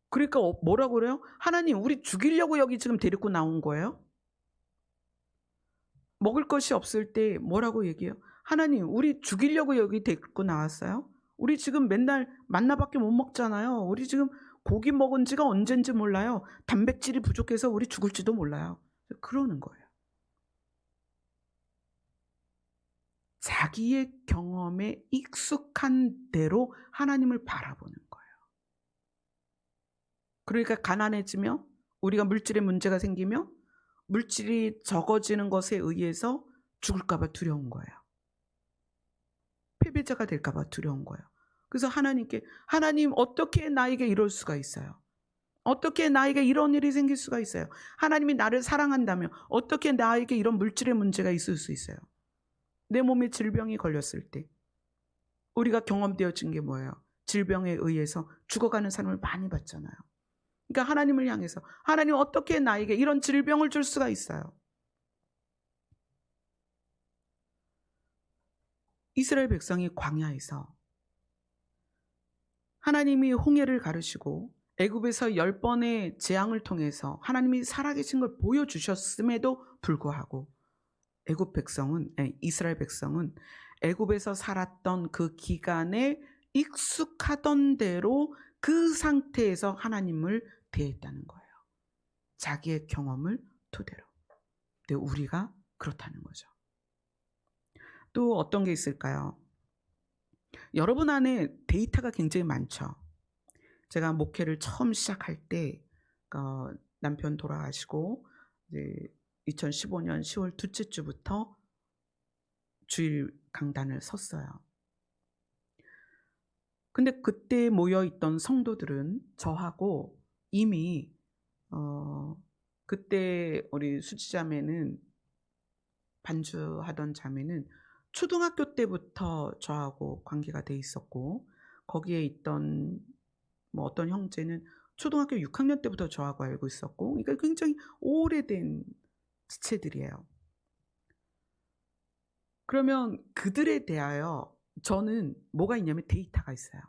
그러니까 뭐라고 그래요? 하나님, 우리 죽이려고 여기 지금 데리고 나온 거예요? 먹을 것이 없을 때 뭐라고 얘기해요? 하나님, 우리 죽이려고 여기 데리고 나왔어요? 우리 지금 맨날 만나밖에 못 먹잖아요. 우리 지금 고기 먹은 지가 언젠지 몰라요. 단백질이 부족해서 우리 죽을지도 몰라요. 그러는 거예요. 자기의 경험에 익숙한 대로 하나님을 바라보는 거예요. 그러니까 가난해지며 우리가 물질에 문제가 생기며 물질이 적어지는 것에 의해서 죽을까 봐 두려운 거예요. 패배자가 될까 봐 두려운 거예요. 그래서 하나님께 하나님 어떻게 나에게 이럴 수가 있어요? 어떻게 나에게 이런 일이 생길 수가 있어요? 하나님이 나를 사랑한다면 어떻게 나에게 이런 물질의 문제가 있을 수 있어요? 내 몸에 질병이 걸렸을 때 우리가 경험되어진 게 뭐예요? 질병에 의해서 죽어가는 사람을 많이 봤잖아요. 그러니까 하나님을 향해서 하나님 어떻게 나에게 이런 질병을 줄 수가 있어요? 이스라엘 백성이 광야에서 하나님이 홍해를 가르시고 애굽에서 10번의 재앙을 통해서 하나님이 살아계신 걸 보여주셨음에도 불구하고 이스라엘 백성은 애굽에서 살았던 그 기간에 익숙하던 대로 그 상태에서 하나님을 대했다는 거예요. 자기의 경험을 토대로. 근데 우리가 그렇다는 거죠. 또 어떤 게 있을까요? 여러분 안에 데이터가 굉장히 많죠. 제가 목회를 처음 시작할 때 남편 돌아가시고 이제 2015년 10월 둘째 주부터 주일 강단을 섰어요. 근데 그때 모여있던 성도들은 저하고 이미 그때 우리 수지자매는 반주하던 자매는 초등학교 때부터 저하고 관계가 돼 있었고 거기에 있던 어떤 형제는 초등학교 6학년 때부터 저하고 알고 있었고 그러니까 굉장히 오래된 지체들이에요. 그러면 그들에 대하여 저는 뭐가 있냐면 데이터가 있어요.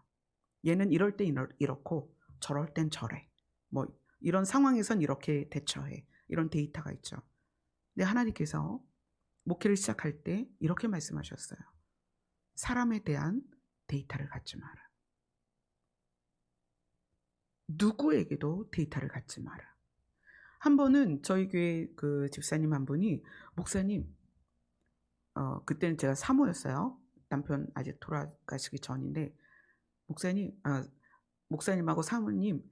얘는 이럴 때 이렇고 저럴 땐 저래. 이런 상황에선 이렇게 대처해. 이런 데이터가 있죠. 근데 하나님께서 목회를 시작할 때 이렇게 말씀하셨어요. 사람에 대한 데이터를 갖지 마라. 누구에게도 데이터를 갖지 마라. 한 번은 저희 교회 그 집사님 한 분이 목사님, 그때는 제가 사모였어요. 남편 아직 돌아가시기 전인데 목사님하고 사모님,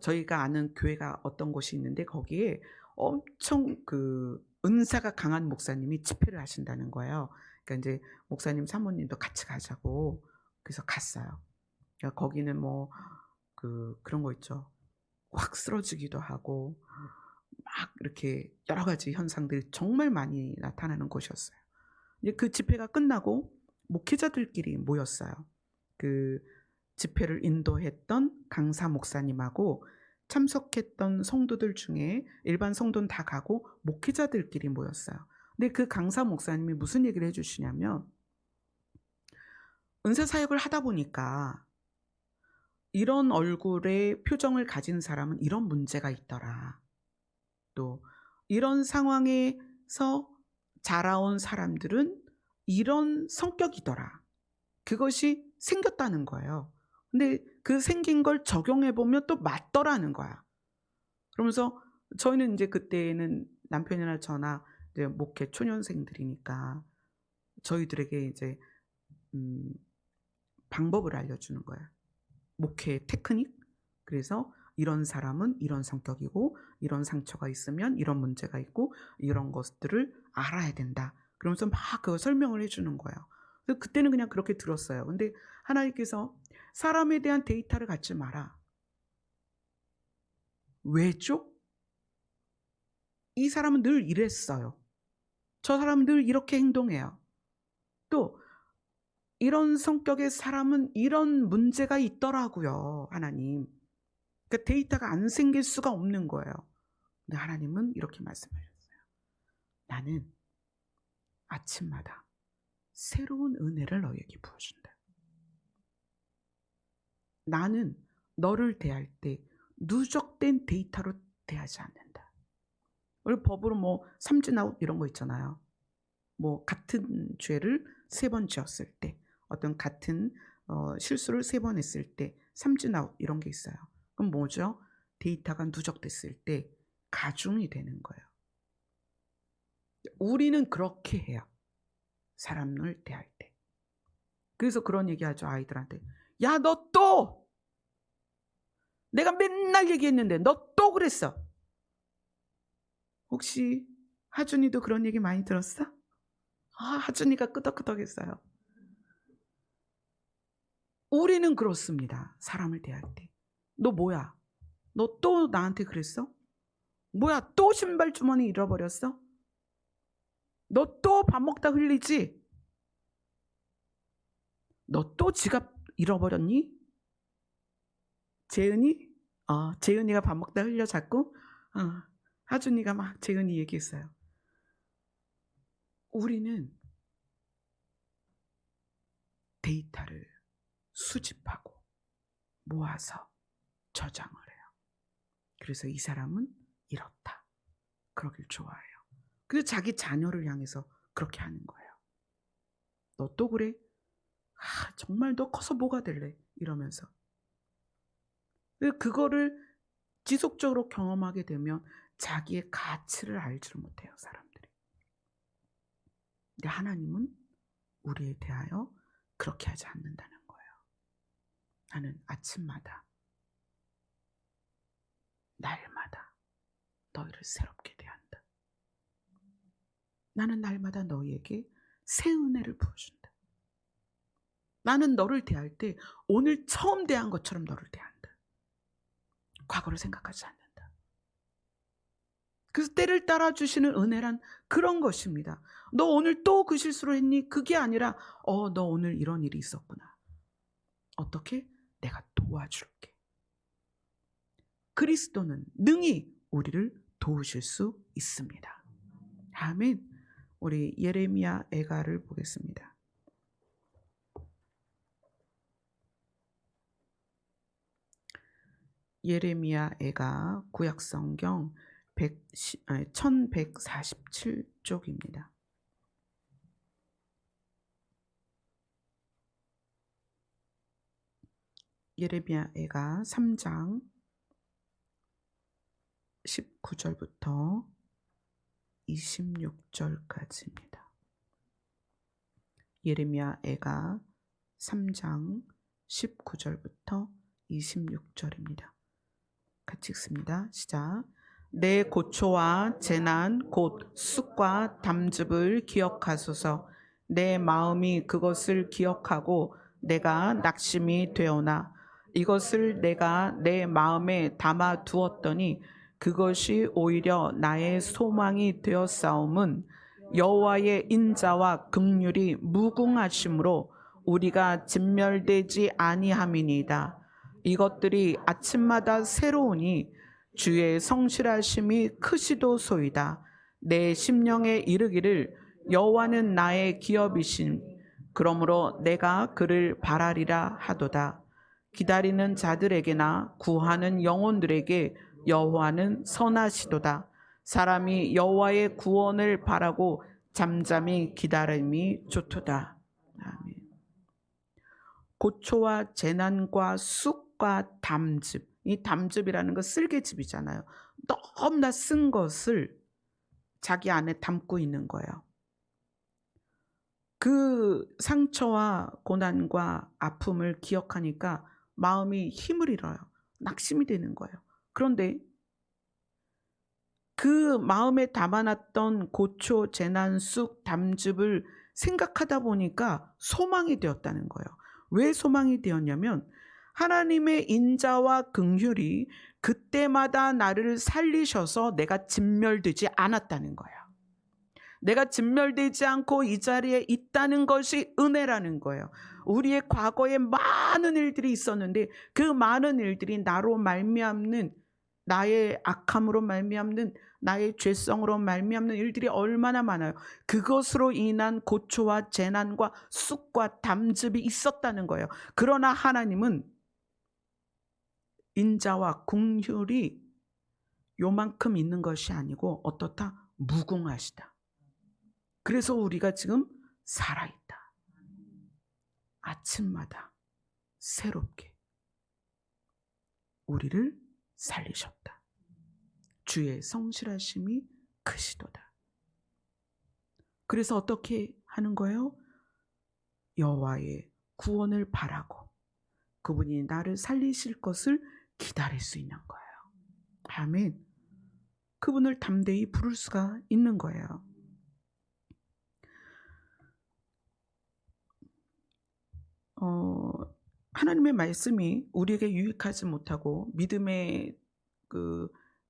저희가 아는 교회가 어떤 곳이 있는데 거기에 엄청 그 은사가 강한 목사님이 집회를 하신다는 거예요. 그러니까 이제 목사님 사모님도 같이 가자고 그래서 갔어요. 그러니까 거기는 그런 거 있죠. 확 쓰러지기도 하고 막 이렇게 여러 가지 현상들이 정말 많이 나타나는 곳이었어요. 이제 그 집회가 끝나고 목회자들끼리 모였어요. 그 집회를 인도했던 강사 목사님하고 참석했던 성도들 중에 일반 성도는 다 가고 목회자들끼리 모였어요. 근데 그 강사 목사님이 무슨 얘기를 해주시냐면 은사 사역을 하다 보니까 이런 얼굴의 표정을 가진 사람은 이런 문제가 있더라. 또 이런 상황에서 자라온 사람들은 이런 성격이더라. 그것이 생겼다는 거예요. 근데 그 생긴 걸 적용해 보면 또 맞더라는 거야. 그러면서 저희는 이제 그때는 남편이나 저나 이제 목회 초년생들이니까 저희들에게 이제 방법을 알려주는 거야. 목회 테크닉. 그래서 이런 사람은 이런 성격이고 이런 상처가 있으면 이런 문제가 있고 이런 것들을 알아야 된다. 그러면서 막 그거 설명을 해주는 거예요. 그래서 그때는 그냥 그렇게 들었어요. 근데 하나님께서 사람에 대한 데이터를 갖지 마라. 왜죠? 이 사람은 늘 이랬어요. 저 사람은 늘 이렇게 행동해요. 또 이런 성격의 사람은 이런 문제가 있더라고요. 하나님. 그러니까 데이터가 안 생길 수가 없는 거예요. 근데 하나님은 이렇게 말씀하셨어요. 나는 아침마다 새로운 은혜를 너에게 부어준다. 나는 너를 대할 때 누적된 데이터로 대하지 않는다. 우리 법으로 뭐 삼진아웃 이런 거 있잖아요. 뭐 같은 죄를 3번 지었을 때, 어떤 같은 실수를 3번 했을 때 삼진아웃 이런 게 있어요. 그럼 뭐죠? 데이터가 누적됐을 때 가중이 되는 거예요. 우리는 그렇게 해요. 사람을 대할 때. 그래서 그런 얘기하죠. 아이들한테. 야, 너 또! 내가 맨날 얘기했는데 너 또 그랬어. 혹시 하준이도 그런 얘기 많이 들었어? 하준이가 끄덕끄덕했어요. 우리는 그렇습니다. 사람을 대할 때. 너 뭐야? 너 또 나한테 그랬어? 뭐야? 또 신발 주머니 잃어버렸어? 너 또 밥 먹다 흘리지? 너 또 지갑 잃어버렸니? 재은이? 재은이가 밥 먹다 흘려 자꾸? 하준이가 막 재은이 얘기했어요. 우리는 데이터를 수집하고 모아서 저장을 해요. 그래서 이 사람은 이렇다. 그러길 좋아해요. 그래서 자기 자녀를 향해서 그렇게 하는 거예요. 너 또 그래? 정말 너 커서 뭐가 될래? 이러면서. 그거를 지속적으로 경험하게 되면 자기의 가치를 알지를 못해요, 사람들이. 근데 하나님은 우리에 대하여 그렇게 하지 않는다는 거예요. 나는 아침마다, 날마다 너희를 새롭게 대한다. 나는 날마다 너희에게 새 은혜를 부어준다. 나는 너를 대할 때 오늘 처음 대한 것처럼 너를 대한다. 과거를 생각하지 않는다. 그래서 때를 따라 주시는 은혜란 그런 것입니다. 너 오늘 또 그 실수를 했니? 그게 아니라 너 오늘 이런 일이 있었구나. 어떻게? 내가 도와줄게. 그리스도는 능히 우리를 도우실 수 있습니다. 아멘. 우리 예레미야 애가를 보겠습니다. 예레미야 애가 구약성경 1147쪽입니다. 예레미야 애가 3장 19절부터 26절까지입니다. 예레미야 애가 3장 19절부터 26절입니다. 같이 읽습니다. 시작. 내 고초와 재난 곧 쑥과 담즙을 기억하소서. 내 마음이 그것을 기억하고 내가 낙심이 되오나 이것을 내가 내 마음에 담아 두었더니 그것이 오히려 나의 소망이 되었사옴은 여호와의 인자와 긍휼이 무궁하심으로 우리가 진멸되지 아니함이니이다. 이것들이 아침마다 새로우니 주의 성실하심이 크시도소이다. 내 심령에 이르기를 여호와는 나의 기업이신 그러므로 내가 그를 바라리라 하도다. 기다리는 자들에게나 구하는 영혼들에게 여호와는 선하시도다. 사람이 여호와의 구원을 바라고 잠잠히 기다림이 좋도다. 아멘. 고초와 재난과 쑥과 담즙. 이 담즙이라는 거 쓸개즙이잖아요. 너무나 쓴 것을 자기 안에 담고 있는 거예요. 그 상처와 고난과 아픔을 기억하니까 마음이 힘을 잃어요. 낙심이 되는 거예요. 그런데 그 마음에 담아놨던 고초, 재난, 쑥, 담즙을 생각하다 보니까 소망이 되었다는 거예요. 왜 소망이 되었냐면 하나님의 인자와 긍휼이 그때마다 나를 살리셔서 내가 진멸되지 않았다는 거예요. 내가 진멸되지 않고 이 자리에 있다는 것이 은혜라는 거예요. 우리의 과거에 많은 일들이 있었는데 그 많은 일들이 나로 말미암는 나의 악함으로 말미암는 나의 죄성으로 말미암는 일들이 얼마나 많아요. 그것으로 인한 고초와 재난과 쑥과 담즙이 있었다는 거예요. 그러나 하나님은 인자와 긍휼이 요만큼 있는 것이 아니고 어떻다? 무궁하시다. 그래서 우리가 지금 살아있다. 아침마다 새롭게 우리를 살리셨다. 주의 성실하심이 크시도다. 그래서 어떻게 하는 거예요? 여호와의 구원을 바라고 그분이 나를 살리실 것을 기다릴 수 있는 거예요. 아멘. 그분을 담대히 부를 수가 있는 거예요. 하나님의 말씀이 우리에게 유익하지 못하고 믿음에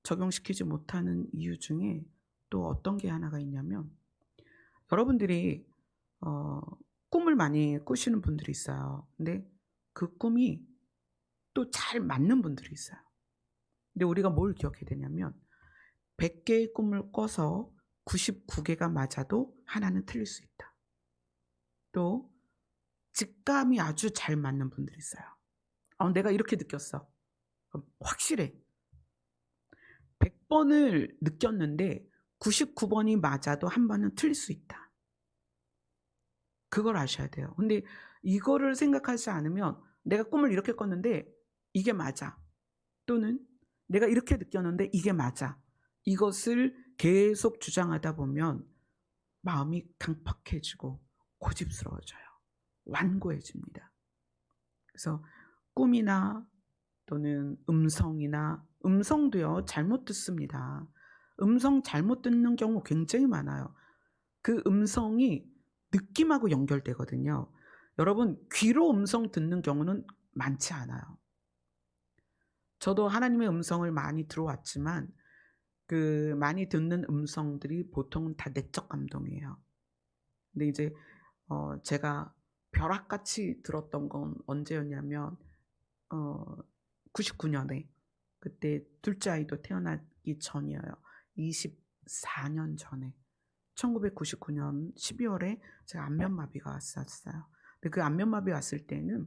적용시키지 못하는 이유 중에 또 어떤 게 하나가 있냐면 여러분들이 꿈을 많이 꾸시는 분들이 있어요. 근데 그 꿈이 또 잘 맞는 분들이 있어요. 근데 우리가 뭘 기억해야 되냐면 100개의 꿈을 꿔서 99개가 맞아도 하나는 틀릴 수 있다. 또 직감이 아주 잘 맞는 분들이 있어요. 내가 이렇게 느꼈어. 확실해. 100번을 느꼈는데 99번이 맞아도 한 번은 틀릴 수 있다. 그걸 아셔야 돼요. 근데 이거를 생각하지 않으면 내가 꿈을 이렇게 꿨는데 이게 맞아. 또는 내가 이렇게 느꼈는데 이게 맞아. 이것을 계속 주장하다 보면 마음이 강팍해지고 고집스러워져요. 완고해집니다. 그래서 꿈이나 또는 음성도요 잘못 듣습니다. 음성 잘못 듣는 경우 굉장히 많아요. 그 음성이 느낌하고 연결되거든요. 여러분 귀로 음성 듣는 경우는 많지 않아요. 저도 하나님의 음성을 많이 들어왔지만 그 많이 듣는 음성들이 보통은 다 내적 감동이에요. 근데 이제 제가 벼락같이 들었던 건 언제였냐면 99년에 그때 둘째 아이도 태어나기 전이에요. 24년 전에 1999년 12월에 제가 안면마비가 왔었어요. 근데 그 안면마비 왔을 때는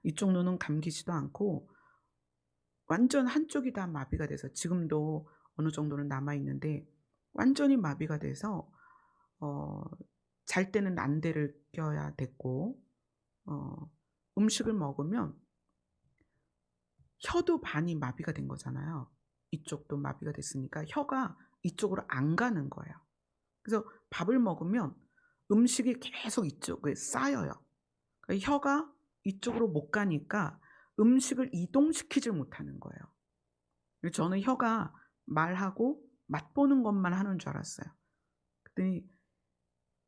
이쪽 눈은 감기지도 않고 완전 한쪽이 다 마비가 돼서 지금도 어느 정도는 남아있는데 완전히 마비가 돼서 잘 때는 안대를 껴야 됐고 음식을 먹으면 혀도 반이 마비가 된 거잖아요. 이쪽도 마비가 됐으니까 혀가 이쪽으로 안 가는 거예요. 그래서 밥을 먹으면 음식이 계속 이쪽에 쌓여요. 그러니까 혀가 이쪽으로 못 가니까 음식을 이동시키질 못하는 거예요. 저는 혀가 말하고 맛보는 것만 하는 줄 알았어요. 그랬더니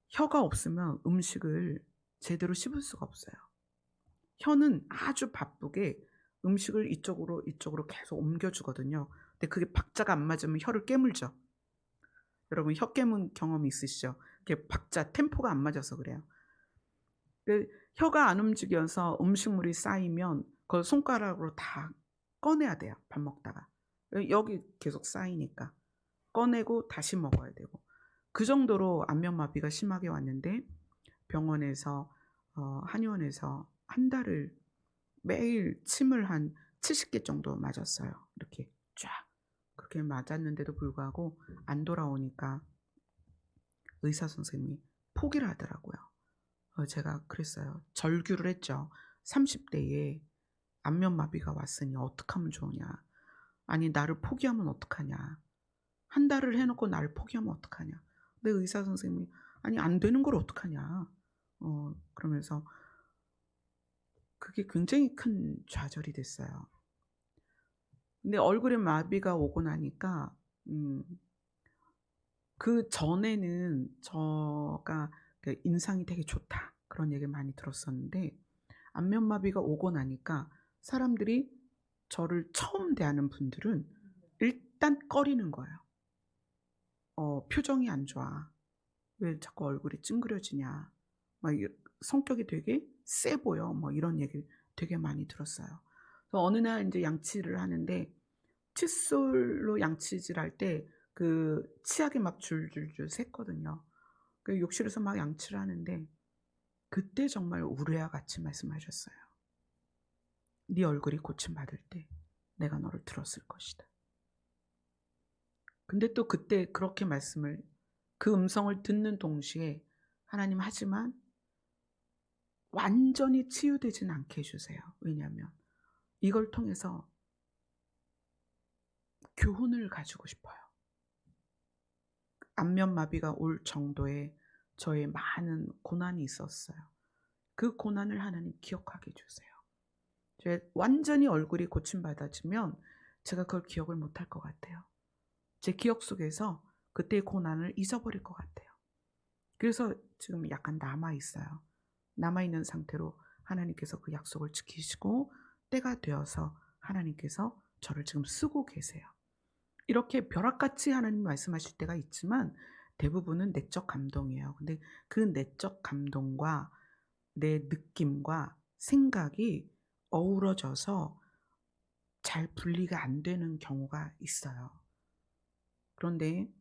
혀가 없으면 음식을 제대로 씹을 수가 없어요. 혀는 아주 바쁘게 음식을 이쪽으로 계속 옮겨주거든요. 근데 그게 박자가 안 맞으면 혀를 깨물죠. 여러분 혀 깨문 경험이 있으시죠? 이렇게 박자, 템포가 안 맞아서 그래요. 혀가 안 움직여서 음식물이 쌓이면 그걸 손가락으로 다 꺼내야 돼요. 밥 먹다가. 여기 계속 쌓이니까 꺼내고 다시 먹어야 되고 그 정도로 안면마비가 심하게 왔는데 병원에서 한의원에서 한 달을 매일 침을 한 70개 정도 맞았어요. 이렇게 쫙. 그렇게 맞았는데도 불구하고 안 돌아오니까 의사 선생님이 포기를 하더라고요. 제가 그랬어요. 절규를 했죠. 30대에 안면마비가 왔으니 어떡하면 좋으냐. 아니 나를 포기하면 어떡하냐. 한 달을 해 놓고 나를 포기하면 어떡하냐. 근데 의사 선생님이 "아니 안 되는 걸 어떡하냐." 그러면서 그게 굉장히 큰 좌절이 됐어요. 근데 얼굴에 마비가 오고 나니까 음 그전에는 저가 그 "인상이 되게 좋다." 그런 얘기를 많이 들었었는데 안면마비가 오고 나니까 사람들이 저를 처음 대하는 분들은 일단 꺼리는 거예요. "표정이 안 좋아. 왜 자꾸 얼굴이 찡그려지냐." 막 이 "성격이 되게 세 보여." 뭐 이런 얘기를 되게 많이 들었어요. 그래서 어느 날 인제 양치를 하는데 칫솔로 양치질할 때 그 치약이 막 줄줄줄 샜거든요. 그 욕실에서 막 양치를 하는데 그때 정말 우레와 같이 말씀하셨어요. "네 얼굴이 고침받을 때 내가 너를 들었을 것이다." 근데 또 그때 그렇게 말씀을 그 음성을 듣는 동시에 하나님 하지만 완전히 치유되지는 않게 해 주세요. 왜냐하면 이걸 통해서 교훈을 가지고 싶어요. 안면마비가 올 정도의 저의 많은 고난이 있었어요. 그 고난을 하나님 기억하게 해 주세요. 제 완전히 얼굴이 고침받아지면 제가 그걸 기억을 못할 것 같아요. 제 기억 속에서 그때의 고난을 잊어버릴 것 같아요. 그래서 지금 약간 남아 있어요. 남아 있는 상태로 하나님께서 그 약속을 지키시고 때가 되어서 하나님께서 저를 지금 쓰고 계세요. 이렇게 벼락같이 하나님 말씀하실 때가 있지만 대부분은 내적 감동이에요. 근데 그 내적 감동과 내 느낌과 생각이 어우러져서 잘 분리가 안 되는 경우가 있어요. 그런데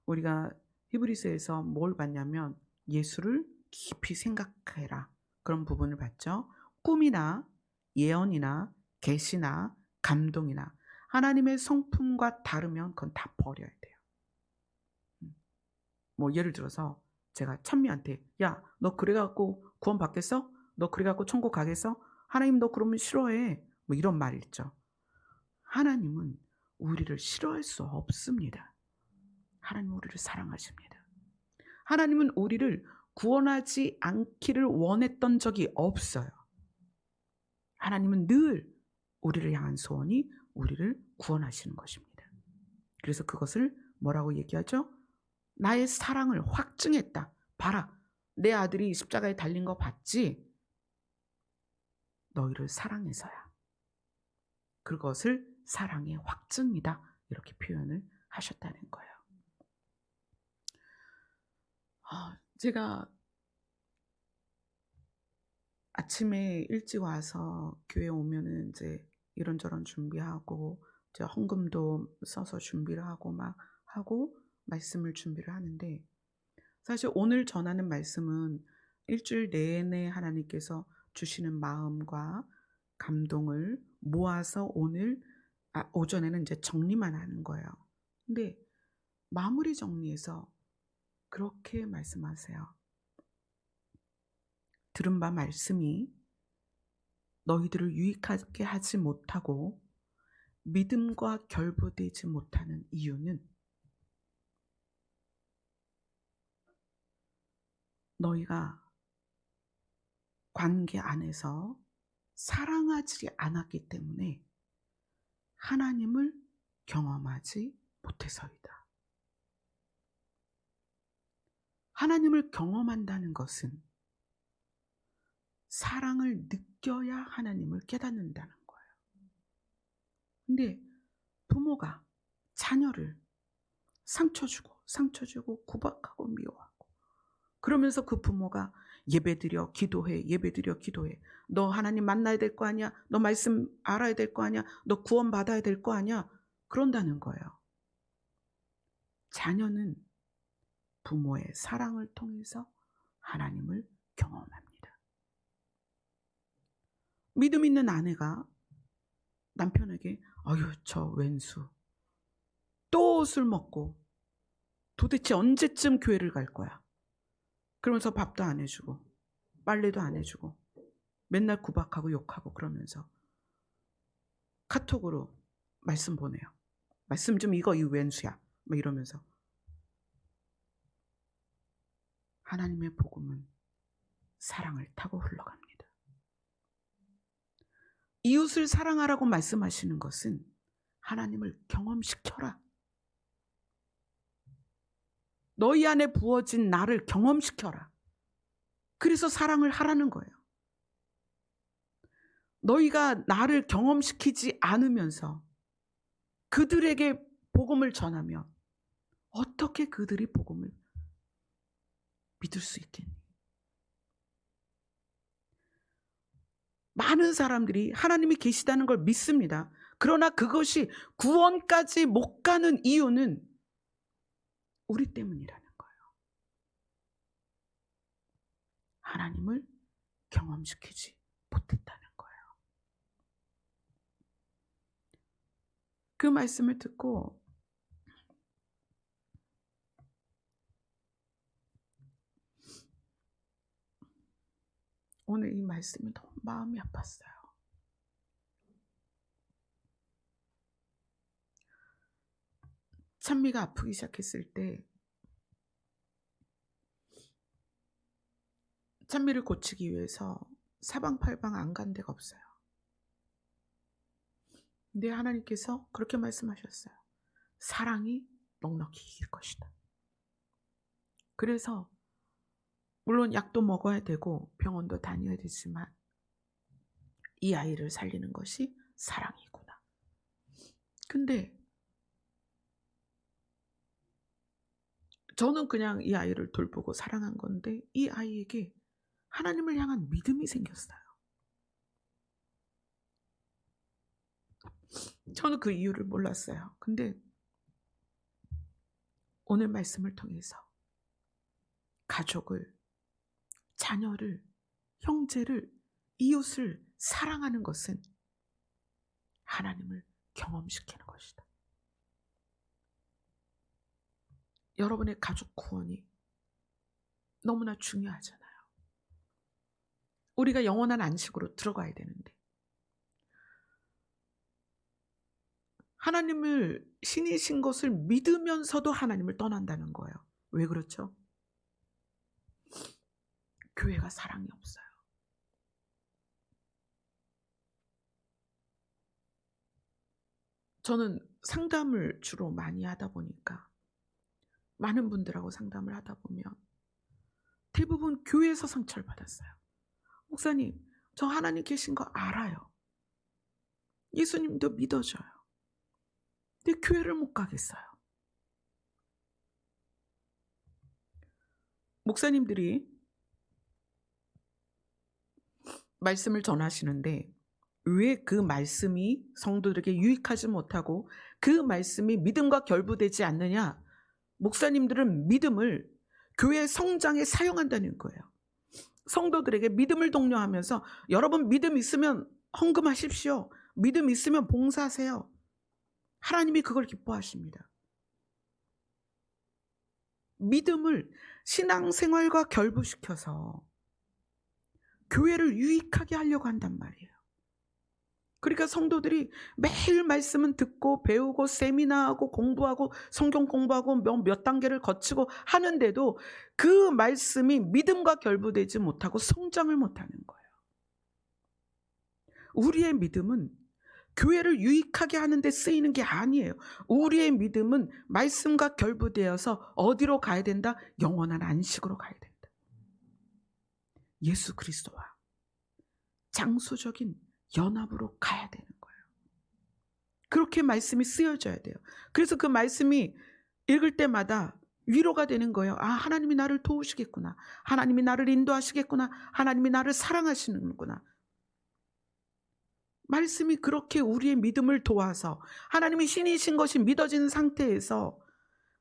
우리가 히브리서에서 뭘 봤냐면 예수를 깊이 생각해라. 그런 부분을 봤죠. 꿈이나 예언이나 계시나 감동이나 하나님의 성품과 다르면 그건 다 버려야 돼요. 음. 뭐 예를 들어서 제가 찬미한테 "야, 너 그래 갖고 구원 받겠어? 너 그래 갖고 천국 가겠어? 하나님 너 그러면 싫어해." 뭐 이런 말 있죠. 하나님은 우리를 싫어할 수 없습니다. 하나님은 우리를 사랑하십니다. 하나님은 우리를 구원하지 않기를 원했던 적이 없어요. 하나님은 늘 우리를 향한 소원이 우리를 구원하시는 것입니다. 그래서 그것을 뭐라고 얘기하죠? 나의 사랑을 확증했다. 봐라. 내 아들이 십자가에 달린 거 봤지? 너희를 사랑해서야. 그것을 사랑의 확증이다. 이렇게 표현을 하셨다는 거예요. 제가 아침에 일찍 와서 교회 오면은 인제 이런저런 준비하고 이제 헌금도 써서 준비를 하고 막 하고 말씀을 준비를 하는데 사실 오늘 전하는 말씀은 일주일 내내 하나님께서 주시는 마음과 감동을 모아서 오늘 오전에는 인제 정리만 하는 거예요. 근데 마무리 정리에서 그렇게 말씀하세요. "들은 바 말씀이 너희들을 유익하게 하지 못하고 믿음과 결부되지 못하는 이유는 너희가 관계 안에서 사랑하지 않았기 때문에 하나님을 경험하지 못해서이다." 하나님을 경험한다는 것은 사랑을 느껴야 하나님을 깨닫는다는 거예요. 근데 부모가 자녀를 상처 주고 구박하고 미워하고 그러면서 그 부모가 "예배드려 기도해. 예배드려 기도해. 너 하나님 만나야 될 거 아니야. 너 말씀 알아야 될 거 아니야. 너 구원 받아야 될 거 아니야." 그런다는 거예요. 자녀는 부모의 사랑을 통해서 하나님을 경험합니다. 믿음 있는 아내가 남편에게 "아유 저 왼수 또 술 먹고 도대체 언제쯤 교회를 갈 거야?" 그러면서 밥도 안 해 주고 빨래도 안 해 주고 맨날 구박하고 욕하고 그러면서 카톡으로 말씀 보내요. "말씀 좀 읽어 이 왼수야." 막 이러면서. 하나님의 복음은 사랑을 타고 흘러갑니다. 이웃을 사랑하라고 말씀하시는 것은 하나님을 경험시켜라. 너희 안에 부어진 나를 경험시켜라. 그래서 사랑을 하라는 거예요. 너희가 나를 경험시키지 않으면서 그들에게 복음을 전하면 어떻게 그들이 복음을 믿을 수 있겠니? 많은 사람들이 하나님이 계시다는 걸 믿습니다. 그러나 그것이 구원까지 못 가는 이유는 우리 때문이라는 거예요. 하나님을 경험시키지 못했다는 거예요. 그 말씀을 듣고 오늘 이 말씀이 너무 마음이 아팠어요. 찬미가 아프기 시작했을 때 찬미를 고치기 위해서 사방팔방 안 간 데가 없어요. 근데 하나님께서 그렇게 말씀하셨어요. 사랑이 넉넉히 이길 것이다. 그래서 물론 약도 먹어야 되고 병원도 다녀야 되지만 이 아이를 살리는 것이 사랑이구나. 근데 저는 그냥 이 아이를 돌보고 사랑한 건데 이 아이에게 하나님을 향한 믿음이 생겼어요. 저는 그 이유를 몰랐어요. 근데 오늘 말씀을 통해서 가족을, 자녀를, 형제를, 이웃을 사랑하는 것은 하나님을 경험시키는 것이다. 여러분의 가족 구원이 너무나 중요하잖아요. 우리가 영원한 안식으로 들어가야 되는데 하나님을 신이신 것을 믿으면서도 하나님을 떠난다는 거예요. 왜 그렇죠? 교회가 사랑이 없어요. 저는 상담을 주로 많이 하다 보니까 많은 분들하고 상담을 하다 보면 대부분 교회에서 상처를 받았어요. 목사님, 저 하나님 계신 거 알아요. 예수님도 믿어줘요. 근데 교회를 못 가겠어요. 목사님들이 말씀을 전하시는데 왜 그 말씀이 성도들에게 유익하지 못하고 그 말씀이 믿음과 결부되지 않느냐? 목사님들은 믿음을 교회 성장에 사용한다는 거예요. 성도들에게 믿음을 독려하면서 여러분 믿음 있으면 헌금하십시오. 믿음 있으면 봉사하세요. 하나님이 그걸 기뻐하십니다. 믿음을 신앙생활과 결부시켜서 교회를 유익하게 하려고 한단 말이에요. 그러니까 성도들이 매일 말씀은 듣고 배우고 세미나하고 공부하고 성경 공부하고 몇 단계를 거치고 하는데도 그 말씀이 믿음과 결부되지 못하고 성장을 못하는 거예요. 우리의 믿음은 교회를 유익하게 하는 데 쓰이는 게 아니에요. 우리의 믿음은 말씀과 결부되어서 어디로 가야 된다? 영원한 안식으로 가야 된다. 예수 그리스도와 장소적인 연합으로 가야 되는 거예요. 그렇게 말씀이 쓰여져야 돼요. 그래서 그 말씀이 읽을 때마다 위로가 되는 거예요. 아, 하나님이 나를 도우시겠구나. 하나님이 나를 인도하시겠구나. 하나님이 나를 사랑하시는구나. 말씀이 그렇게 우리의 믿음을 도와서 하나님이 신이신 것이 믿어지는 상태에서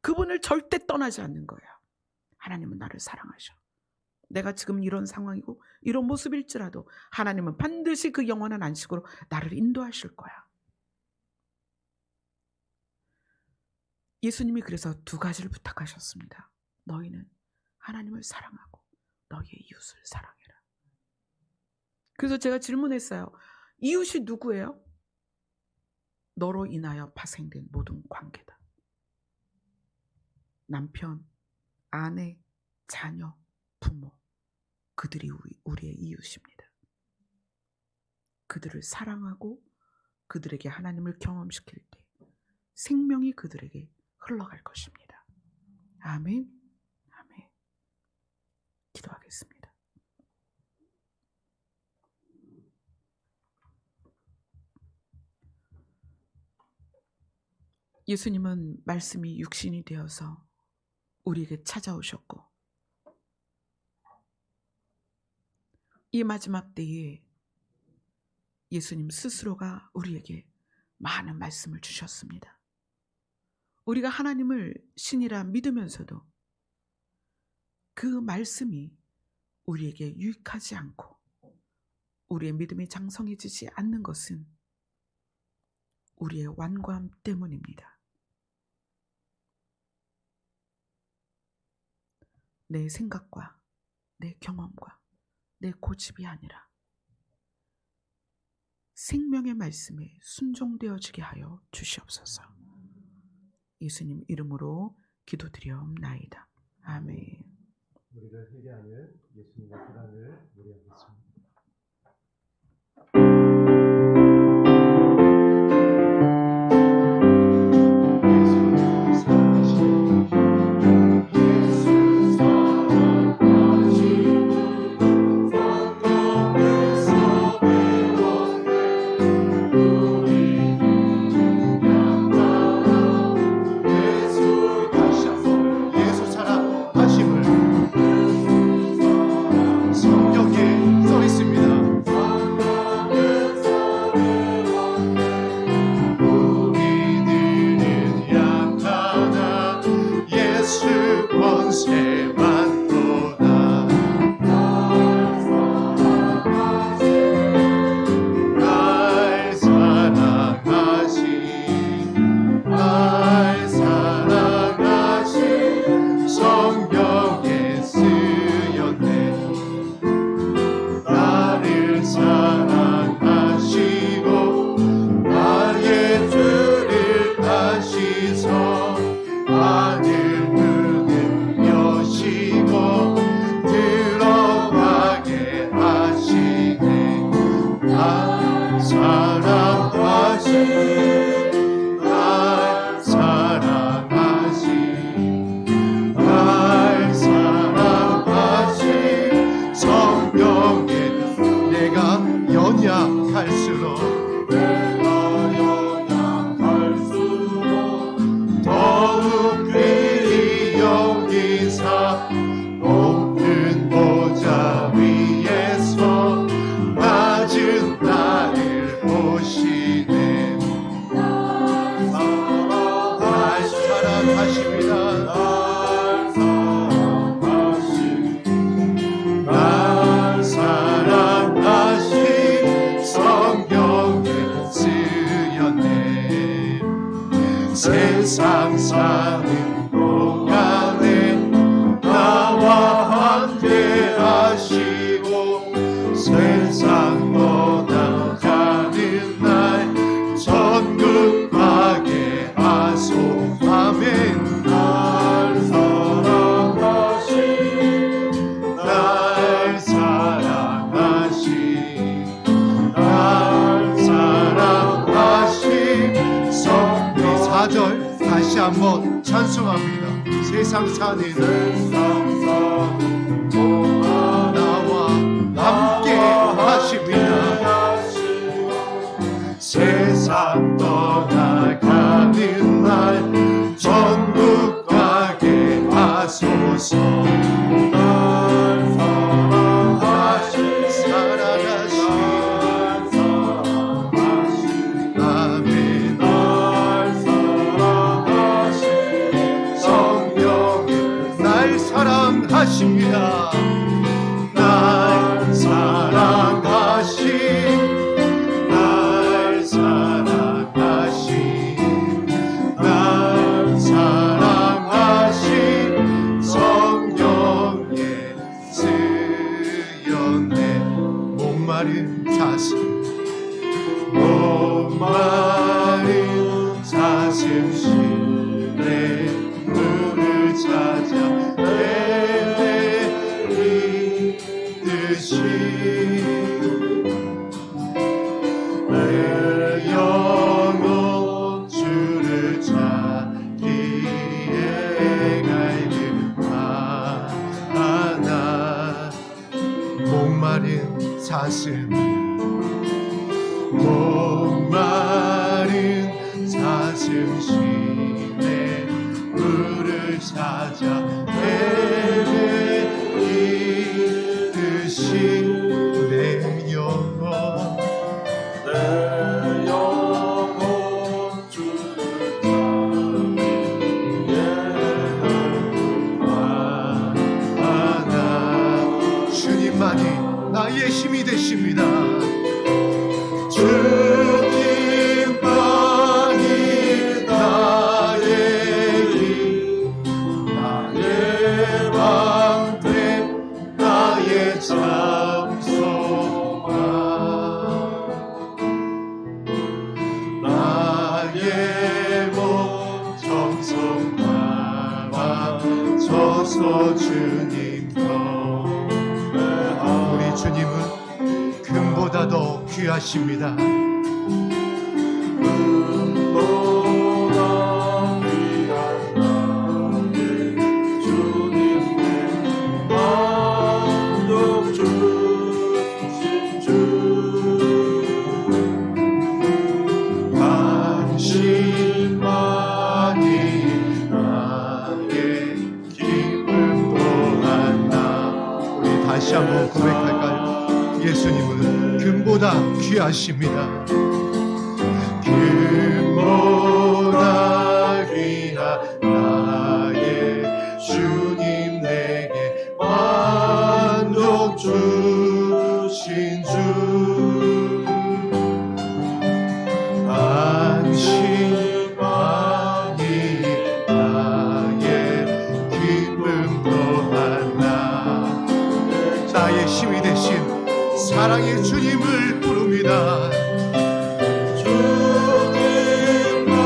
그분을 절대 떠나지 않는 거예요. 하나님은 나를 사랑하셔. 내가 지금 이런 상황이고 이런 모습일지라도 하나님은 반드시 그 영원한 안식으로 나를 인도하실 거야. 예수님이 그래서 두 가지를 부탁하셨습니다. 너희는 하나님을 사랑하고 너희의 이웃을 사랑해라. 그래서 제가 질문했어요. 이웃이 누구예요? 너로 인하여 파생된 모든 관계다. 남편, 아내, 자녀, 부모, 그들이 우리의 이웃입니다. 그들을 사랑하고 그들에게 하나님을 경험시킬 때 생명이 그들에게 흘러갈 것입니다. 아멘. 아멘. 기도하겠습니다. 예수님은 말씀이 육신이 되어서 우리에게 찾아오셨고 이 마지막 때에 예수님 스스로가 우리에게 많은 말씀을 주셨습니다. 우리가 하나님을 신이라 믿으면서도 그 말씀이 우리에게 유익하지 않고 우리의 믿음이 장성해지지 않는 것은 우리의 완고함 때문입니다. 내 생각과 내 경험과 내 고집이 아니라 생명의 말씀에 순종되어지게 하여 주시옵소서. 예수님 이름으로 기도드리옵나이다. 아멘. 우리를 회개하는 예수님의 사랑을 노래하겠습니다. 세상 사는 동안에 나와 함께 하시고 세상 떠나가는 날 천국 가게 하소. 아멘. 날 사랑하신 날 사랑하신 날 사랑하신 성령 4절 다시 한번 찬송합니다. 세상 사는 나와 함께 하십니다. 세상 떠나가는 날 천국 가게 하소서. 날 사랑하신 사랑하신 아멘. 날 사랑하신 성령이 날 사랑하십니다. 날 사랑하신 날 사랑하신 성령의 쓰였네. 목마른 사슴 시내 물을 찾아 헤매이듯이 내 영혼 주를 찾기에 갈급하나. 목마른 사슴 시내 물을 찾아 헤매이듯이 내 영혼 주를 찾기에 갈급하나. 주님만이 나의 힘이 되십니다. 주님만이 나의 힘, 나의 방패, 나의 잠소망, 나의 몸 정성 담아 져서 주님 곁에. 우리 주님은 금보다 더 귀하십니다. 금보다 귀한 나의 주님, 만족 주신 주, 당신만이 나의 기쁨 또한 나. 우리 다시 한번 고백할까요? 예수님은 금보다 귀하십니다. 금보다 귀한 나의 주님, 내게 만족 주신 주, 당신만이 나의 기쁨 또한 나. 나의 힘이 되신 사랑의 주님을 부릅니다. 주님만이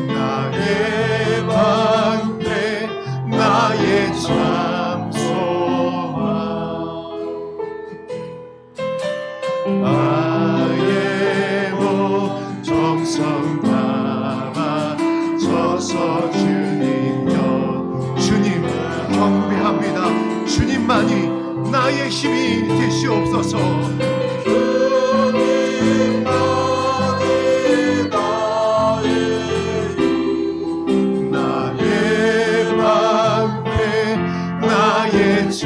나의 방패, 나의 잠소망, 나의 몸 정성 담아 져서 주님 곁. 주님 경배합니다. 주님만이 나의 힘이 되시옵소서. 주님만이 나의 힘, 나의 방패, 나의 잠소망,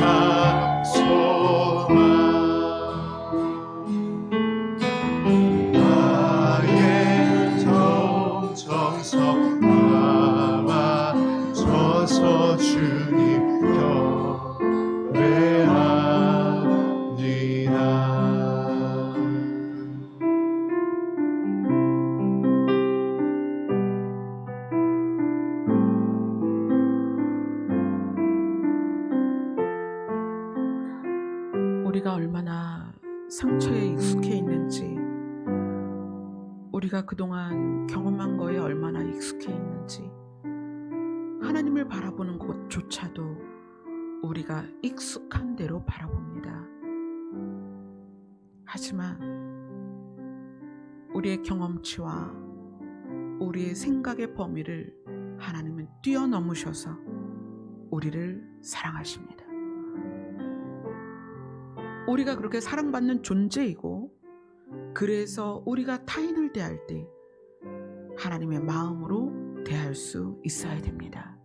나의 정성 담아 져서 주님 우리가 얼마나 상처에 익숙해 있는지, 우리가 그동안 경험한 거에 얼마나 익숙해 있는지, 하나님을 바라보는 것조차도 우리가 익숙한 대로 바라봅니다. 하지만 우리의 경험치와 우리의 생각의 범위를 하나님은 뛰어넘으셔서 우리를 사랑하십니다. 우리가 그렇게 사랑받는 존재이고, 그래서 우리가 타인을 대할 때 하나님의 마음으로 대할 수 있어야 됩니다.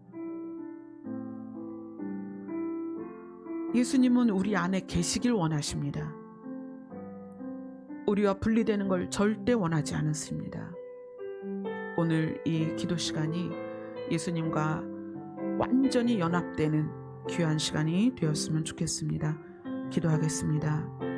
예수님은 우리 안에 계시길 원하십니다. 우리와 분리되는 걸 절대 원하지 않으십니다. 오늘 이 기도 시간이 예수님과 완전히 연합되는 귀한 시간이 되었으면 좋겠습니다. 기도하겠습니다.